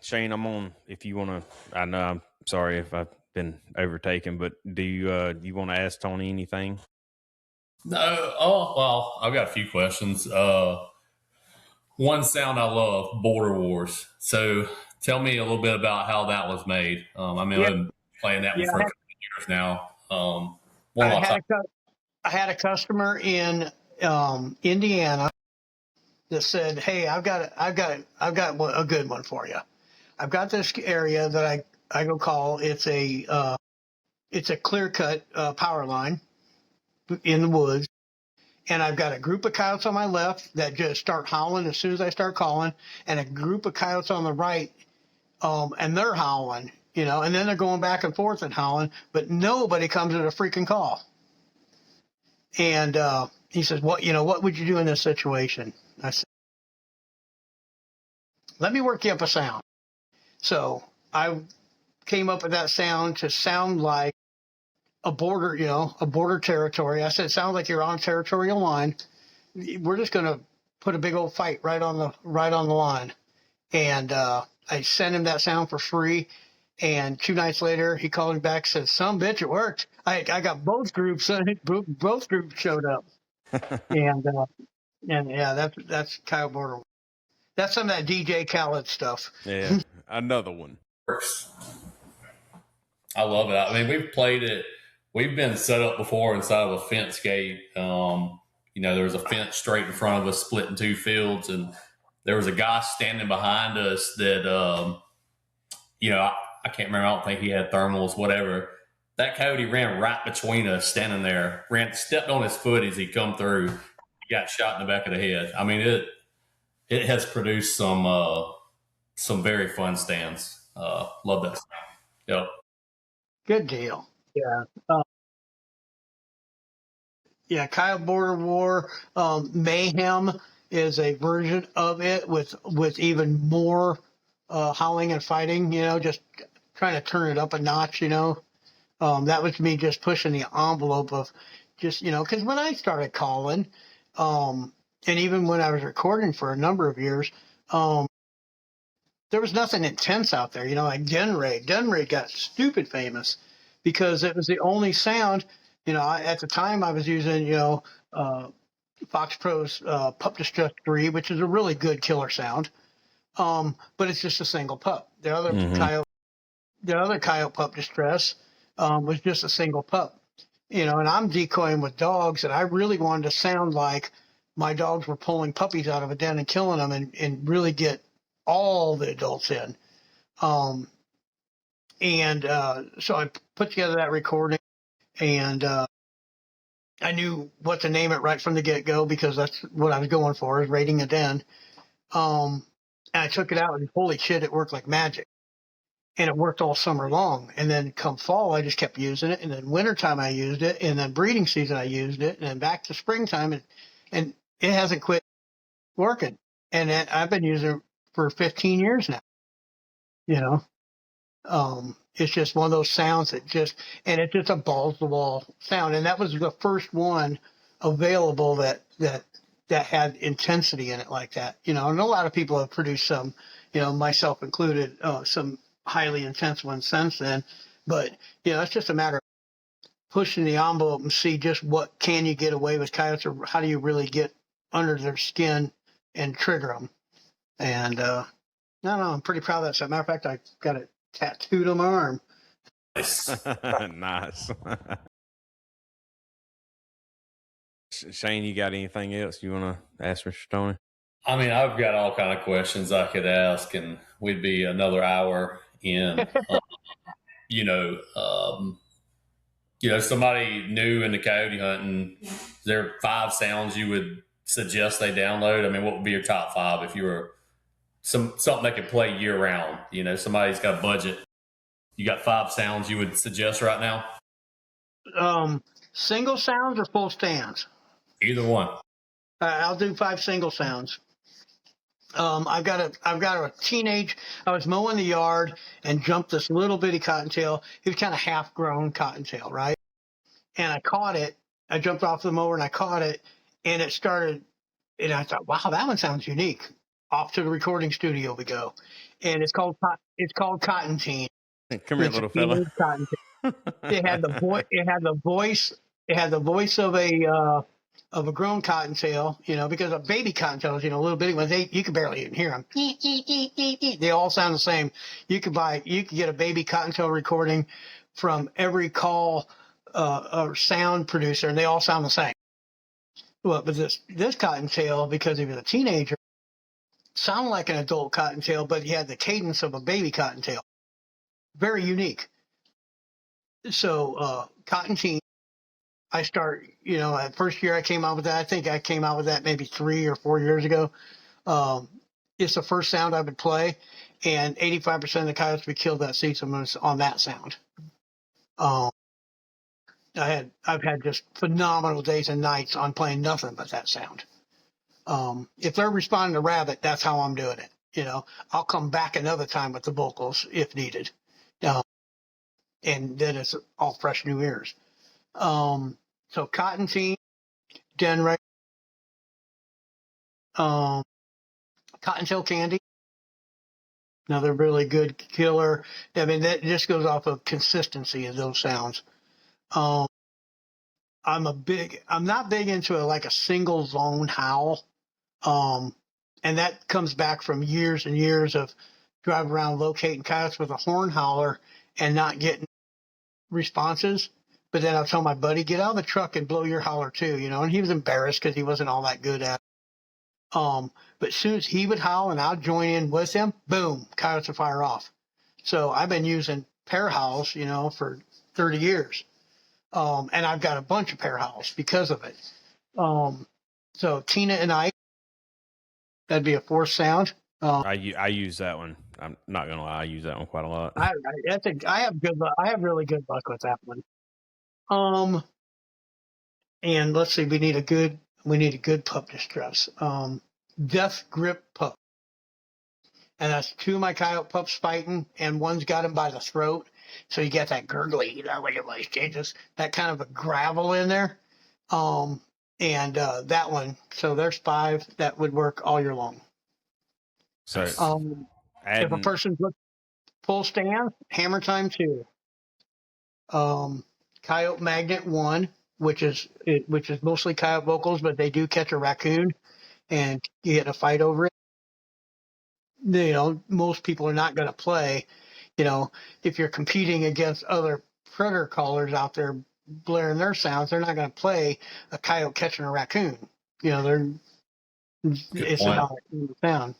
Speaker 1: Shane, I'm on. If you want to, I know I'm sorry if I've been overtaken, but do you want to ask Tony anything?
Speaker 3: No. Oh, well, I've got a few questions. One sound I love, Border Wars. So tell me a little bit about how that was made. I've been playing that one for a couple of years now.
Speaker 2: I had a customer in Indiana that said, "Hey, I've got a good one for you. I've got this area that I go call. It's a clear cut power line in the woods, and I've got a group of coyotes on my left that just start howling as soon as I start calling, and a group of coyotes on the right, and they're howling, and then they're going back and forth and howling, but nobody comes at a freaking call." And he says, what would you do in this situation? I said, let me work you up a sound. So I came up with that sound to sound like a border territory. I said, it sounds like you're on a territorial line. We're just going to put a big old fight right on the line. And I sent him that sound for free. And 2 nights later, he called me back and said, "Some bitch, it worked. I got both groups. Both groups showed up." and yeah, that's Kyle Border. That's some of that DJ Khaled stuff.
Speaker 1: Yeah, another one.
Speaker 3: I love it. I mean, we've played it. We've been set up before inside of a fence gate. There was a fence straight in front of us, split in 2 fields, and there was a guy standing behind us that, I can't remember. I don't think he had thermals, whatever. That coyote ran right between us, standing there, stepped on his foot as he come through. He got shot in the back of the head. I mean, it has produced some very fun stands. Love that. Yep.
Speaker 2: Good deal. Yeah. Yeah, Kyle Border War, Mayhem is a version of it with even more howling and fighting. Just trying to turn it up a notch. That was me just pushing the envelope of just because when I started calling, and even when I was recording for a number of years, there was nothing intense out there. Like Den Raid. Den Raid got stupid famous because it was the only sound. At the time I was using, Fox Pro's Pup Distress 3, which is a really good killer sound. But it's just a single pup. The other coyote Pup Distress was just a single pup. And I'm decoying with dogs, and I really wanted to sound like my dogs were pulling puppies out of a den and killing them and really get all the adults in. So I put together that recording, and I knew what to name it right from the get-go because that's what I was going for, is raiding a den. And I took it out, and holy shit, it worked like magic. And it worked all summer long. And then come fall, I just kept using it. And then wintertime, I used it. And then breeding season, I used it. And then back to springtime, and it hasn't quit working. And I've been using it for 15 years now. It's just one of those sounds and it's just a balls to wall sound. And that was the first one available that had intensity in it like that. And a lot of people have produced some, myself included, some highly intense ones since then. But, it's just a matter of pushing the envelope and see just what can you get away with coyotes, or how do you really get under their skin and trigger them. And, I'm pretty proud of that. So, as a matter of fact, I got it tattooed on my arm.
Speaker 1: Nice. Shane, you got anything else you want to ask Mr. Tony?
Speaker 3: I mean, I've got all kind of questions I could ask, and we'd be another hour in. You know, somebody new into coyote hunting. Is there 5 sounds you would suggest they download? I mean, what would be your top 5 if you were something they could play year round? You know, somebody's got a budget. You got 5 sounds you would suggest right now?
Speaker 2: Single sounds or full stands?
Speaker 3: Either one.
Speaker 2: I'll do 5 single sounds. I've got a teenage. I was mowing the yard and jumped this little bitty cottontail. He was kind of half grown cottontail, right? And I caught it. I jumped off the mower and I caught it, and it started. And I thought, wow, that one sounds unique. Off to the recording studio we go, and it's called Cotton Teen.
Speaker 1: Come here, little fella.
Speaker 2: It had the voice. It had the voice. It had the voice of a grown cottontail, because a baby cottontails, little bitty ones, you can barely even hear them. They all sound the same. You could get a baby cottontail recording from every call or sound producer, and they all sound the same. Well, but this cottontail, because he was a teenager, sounded like an adult cottontail, but he had the cadence of a baby cottontail. Very unique. So Cotton Teen. I start, that first year I came out with that. I think I came out with that maybe 3 or 4 years ago. It's the first sound I would play, and 85% of the coyotes we killed that season was on that sound. I've had just phenomenal days and nights on playing nothing but that sound. If they're responding to rabbit, that's how I'm doing it. I'll come back another time with the vocals if needed. And then it's all fresh new ears. So Cotton Teen, Den Ray, Cottontail Candy, another really good killer. I mean, that just goes off of consistency of those sounds. I'm not big into like a single zone howl. And that comes back from years and years of driving around locating coyotes with a horn howler and not getting responses. But then I'll tell my buddy, get out of the truck and blow your howler too, and he was embarrassed because he wasn't all that good at it. But as soon as he would howl and I'd join in with him, boom, coyotes would fire off. So I've been using pair howls, for 30 years. And I've got a bunch of pair howls because of it. So Tina and I, that'd be a 4th sound.
Speaker 1: I use that one. I'm not gonna lie, I use that one quite a lot.
Speaker 2: I have good luck. I have really good luck with that one. And let's see, we need a good pup distress. Death Grip Pup. And that's 2 of my coyote pups fighting, and one's got him by the throat. So you get that gurgly, when your voice changes, that kind of a gravel in there. And that one, so there's 5 that would work all year long.
Speaker 1: So
Speaker 2: if a person's full stand, Hammer Time 2. Coyote Magnet 1, which is mostly coyote vocals, but they do catch a raccoon and you get in a fight over it. Most people are not going to play, if you're competing against other predator callers out there blaring their sounds, they're not going to play a coyote catching a raccoon. It's not a sound.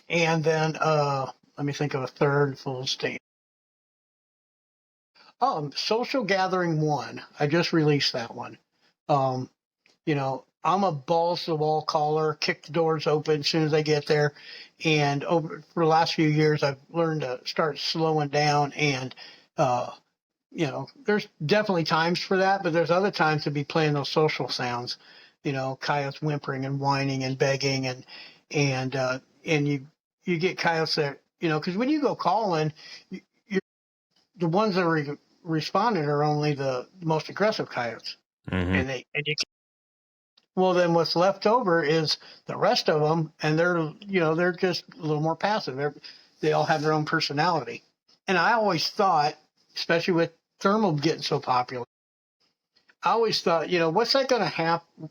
Speaker 2: And then let me think of a third full stand. Social Gathering 1. I just released that one. I'm a balls to the wall caller, kick the doors open as soon as I get there. And for the last few years, I've learned to start slowing down. And, there's definitely times for that, but there's other times to be playing those social sounds, coyotes whimpering and whining and begging. And you get coyotes that, because when you go calling, the ones that are responding are only the most aggressive coyotes. Mm-hmm. Well, then what's left over is the rest of them, and they're just a little more passive. They all have their own personality. And I always thought, especially with thermal getting so popular, I always thought, what's that going to happen?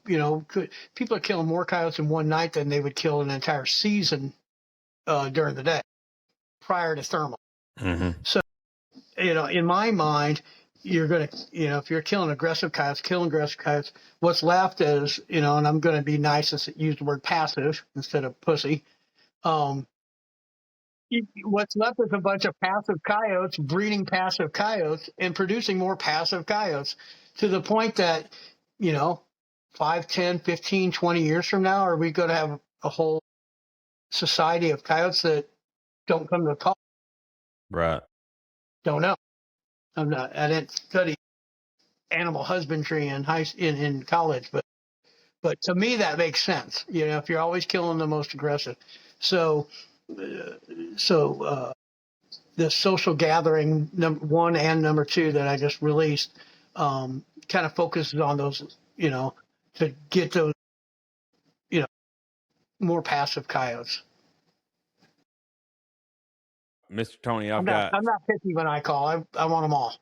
Speaker 2: People are killing more coyotes in one night than they would kill an entire season during the day prior to thermal. Mm-hmm. So, in my mind, you're going to, if you're killing aggressive coyotes, what's left is, and I'm going to be nice and use the word passive instead of pussy. What's left is a bunch of passive coyotes breeding passive coyotes and producing more passive coyotes to the point that, 5, 10, 15, 20 years from now, are we going to have a whole society of coyotes that don't come to the call?
Speaker 1: Right.
Speaker 2: Don't know. I didn't study animal husbandry in college, but to me that makes sense. If you're always killing the most aggressive, so the social gathering number 1 and number 2 that I just released kind of focuses on those, to get those, more passive coyotes.
Speaker 1: Mr. Tony,
Speaker 2: I'm not picky when I call. I want them all.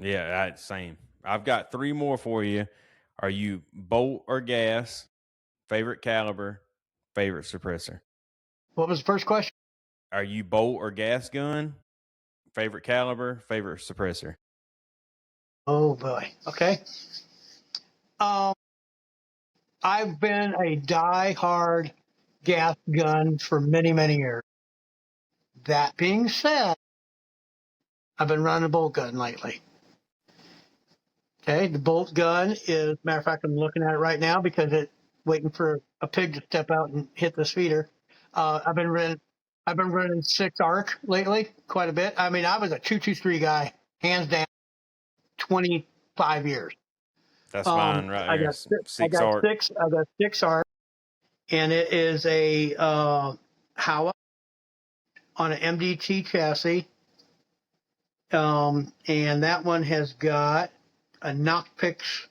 Speaker 1: Yeah, same. I've got 3 more for you. Are you bolt or gas? Favorite caliber? Favorite suppressor?
Speaker 2: What was the first question?
Speaker 1: Are you bolt or gas gun? Favorite caliber? Favorite suppressor?
Speaker 2: Oh boy. Okay. I've been a die-hard gas gun for many, many years. That being said, I've been running a bolt gun lately. Okay, the bolt gun is, matter of fact, I'm looking at it right now because it's waiting for a pig to step out and hit this feeder. I've been running 6 arc lately, quite a bit. I mean, I was a 223 guy, hands down, 25 years.
Speaker 1: That's mine right
Speaker 2: I
Speaker 1: here.
Speaker 2: got
Speaker 1: 6 arc.
Speaker 2: I got 6 arc, and it is a Howa on an MDT chassis. And that one has got a Knockpix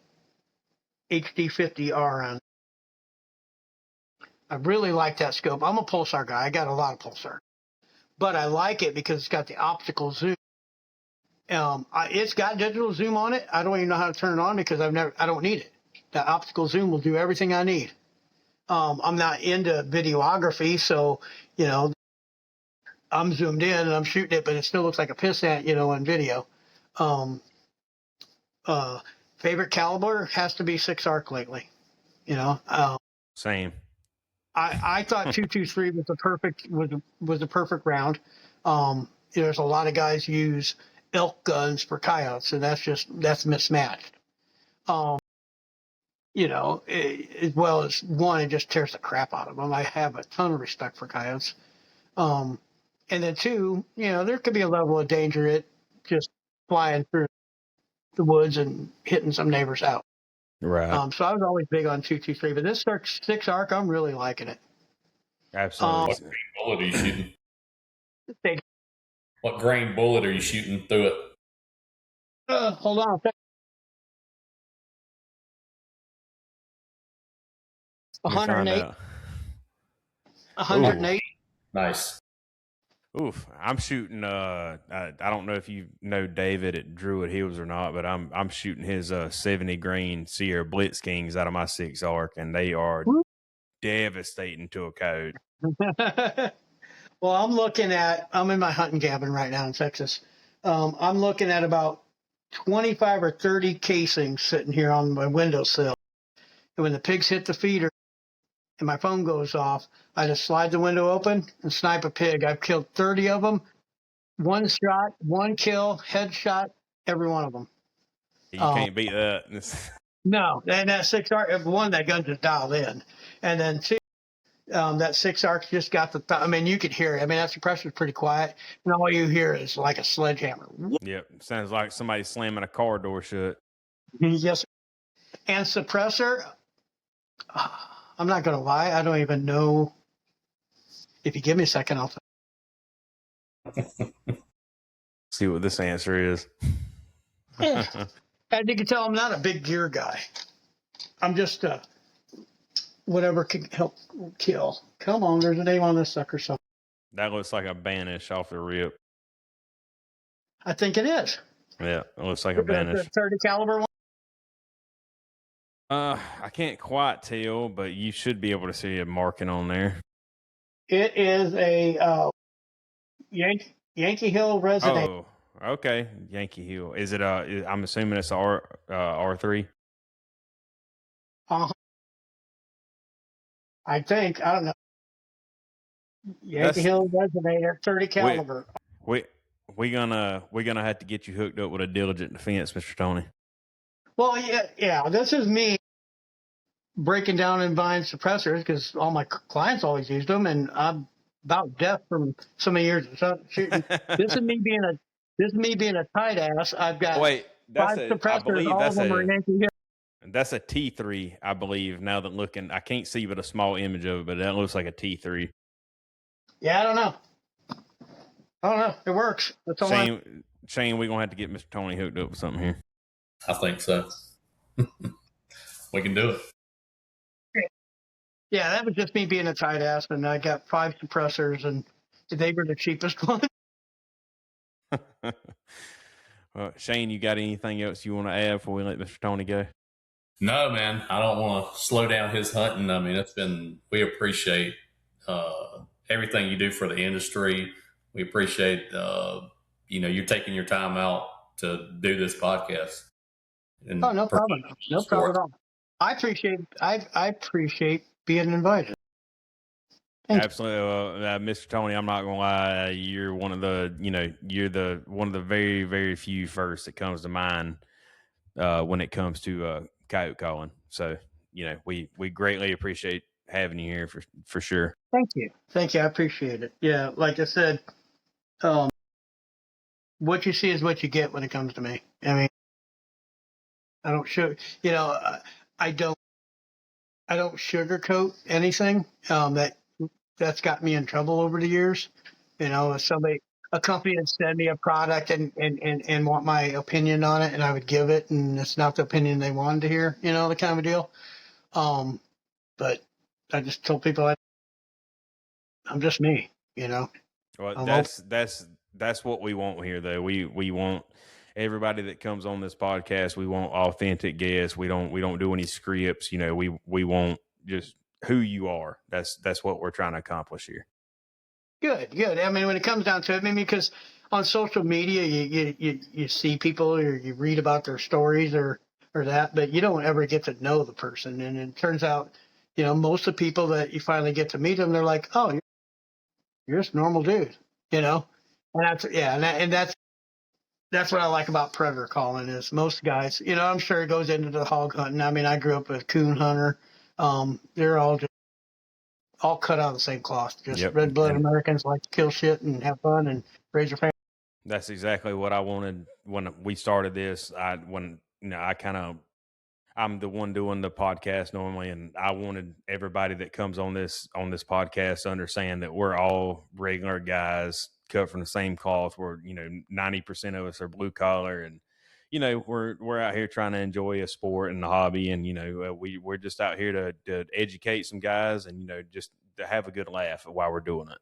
Speaker 2: HD50R on it. I really like that scope. I'm a pulsar guy. I got a lot of pulsar, but I like it because it's got the optical zoom. It's got digital zoom on it. I don't even know how to turn it on because I don't need it. The optical zoom will do everything I need. I'm not into videography, so, I'm zoomed in and I'm shooting it, but it still looks like a pissant, in video. Favorite caliber has to be 6 arc lately.
Speaker 1: Same.
Speaker 2: I thought 223 was the perfect round. There's a lot of guys use elk guns for coyotes, and that's mismatched. As well as one, it just tears the crap out of them. I have a ton of respect for coyotes. And then 2, there could be a level of danger at just flying through the woods and hitting some neighbors out.
Speaker 1: Right.
Speaker 2: So I was always big on 223, but this 6 arc, I'm really liking it.
Speaker 1: Absolutely.
Speaker 3: What grain bullet are you shooting?
Speaker 2: They,
Speaker 3: What grain bullet are you shooting through it?
Speaker 2: hold on. 108. 108.
Speaker 3: Nice.
Speaker 1: Oof. I'm shooting I don't know if you know David at Druid Hills or not, but I'm shooting his 70 grain Sierra Blitz Kings out of my 6 arc, and they are devastating to a coyote.
Speaker 2: Well, I'm in my hunting cabin right now in Texas. I'm looking at about 25 or 30 casings sitting here on my windowsill. And when the pigs hit the feeder and my phone goes off, I just slide the window open and snipe a pig. I've killed 30 of them. 1 shot, 1 kill, headshot, every one of them.
Speaker 1: You can't beat that.
Speaker 2: No, and that 6 arc, 1, that gun just dialed in. And then 2, that 6 arc just got you could hear it. I mean, that suppressor's pretty quiet, and all you hear is like a sledgehammer.
Speaker 1: Yep, sounds like somebody slamming a car door shut.
Speaker 2: Yes, and suppressor, I'm not going to lie, I don't even know. If you give me a second, I'll
Speaker 1: see what this answer is.
Speaker 2: As you can tell, I'm not a big gear guy. I'm just whatever can help kill. Come on, there's a name on this sucker. So
Speaker 1: that looks like a Banish off the rip.
Speaker 2: I think it is.
Speaker 1: Yeah, it looks like a Banish.
Speaker 2: 30 caliber one.
Speaker 1: I can't quite tell, but you should be able to see a marking on there.
Speaker 2: It is a Yankee Hill resident.
Speaker 1: Oh, Okay, Yankee Hill. Is it? I'm assuming it's R3.
Speaker 2: Uh, I think, I don't know. Yankee
Speaker 1: That's
Speaker 2: Hill resonator, 30
Speaker 1: we
Speaker 2: caliber.
Speaker 1: we we're gonna have to get you hooked up with a Diligent Defense, Mr. Tony.
Speaker 2: Well, yeah. This is me breaking down and buying suppressors because all my clients always used them, and I'm about deaf from so many years of shooting. This is me being a tight ass. I've got
Speaker 1: Wait,
Speaker 2: five
Speaker 1: I
Speaker 2: suppressors.
Speaker 1: believe
Speaker 2: All of them are Yankee Hill.
Speaker 1: that's a T3, I believe. Now that looking, I can't see but a small image of it, but that looks like a T3.
Speaker 2: Yeah, I don't know. It works. That's all.
Speaker 1: Shane, we're gonna have to get Mr. Tony hooked up with something here.
Speaker 3: I think so. We can do it.
Speaker 2: Yeah, that was just me being a tight ass, and I got 5 suppressors, and they were the cheapest ones.
Speaker 1: Shane, you got anything else you want to add before we let Mr. Tony go?
Speaker 3: No, man, I don't want to slow down his hunting. I mean, we appreciate everything you do for the industry. We appreciate, you're taking your time out to do this podcast. And
Speaker 2: Oh, no problem. No problem at all. I appreciate being invited.
Speaker 1: Absolutely, Mr. Tony. I'm not gonna lie. You're one of the, one of the very, very few first that comes to mind when it comes to coyote calling. So, we greatly appreciate having you here for sure.
Speaker 2: Thank you. I appreciate it. Yeah, like I said, what you see is what you get when it comes to me. I mean, I don't I don't sugarcoat anything. That's got me in trouble over the years. If a company would send me a product and want my opinion on it, and I would give it, and it's not the opinion they wanted to hear, the kind of a deal. But I just told people I'm just me,
Speaker 1: Well, that's what we want here, though. We want everybody that comes on this podcast. We want authentic guests. We don't do any scripts. We want just who you are. That's what we're trying to accomplish here.
Speaker 2: Good. I mean, when it comes down to it, because on social media, you see people or you read about their stories or that, but you don't ever get to know the person. And it turns out, most of the people that you finally get to meet them, they're like, oh, you're just a normal dude, and that's what I like about predator calling is most guys, I'm sure it goes into the hog hunting. I mean, I grew up a coon hunter. They're all cut out of the same cloth. Just red blooded Americans like to kill shit and have fun and raise their family.
Speaker 1: That's exactly what I wanted when we started this. I'm the one doing the podcast normally, and I wanted everybody that comes on this podcast to understand that we're all regular guys cut from the same cloth. We're 90% of us are blue collar, and we're out here trying to enjoy a sport and a hobby, and we're just out here to educate some guys and just to have a good laugh while we're doing it.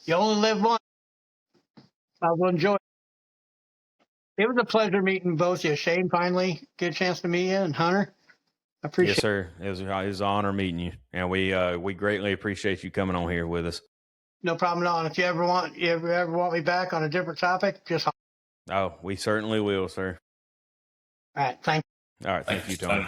Speaker 2: You only live once. I will enjoy it. It was a pleasure meeting both of you. Shane, finally get a chance to meet you, and Hunter. I appreciate it.
Speaker 1: Yes, sir. It was an honor meeting you, and we greatly appreciate you coming on here with us.
Speaker 2: No problem at all. And if you ever want me back on a different topic, just.
Speaker 1: Oh, we certainly will, sir.
Speaker 2: All right. Thank you.
Speaker 1: All right. Thank you, Tony.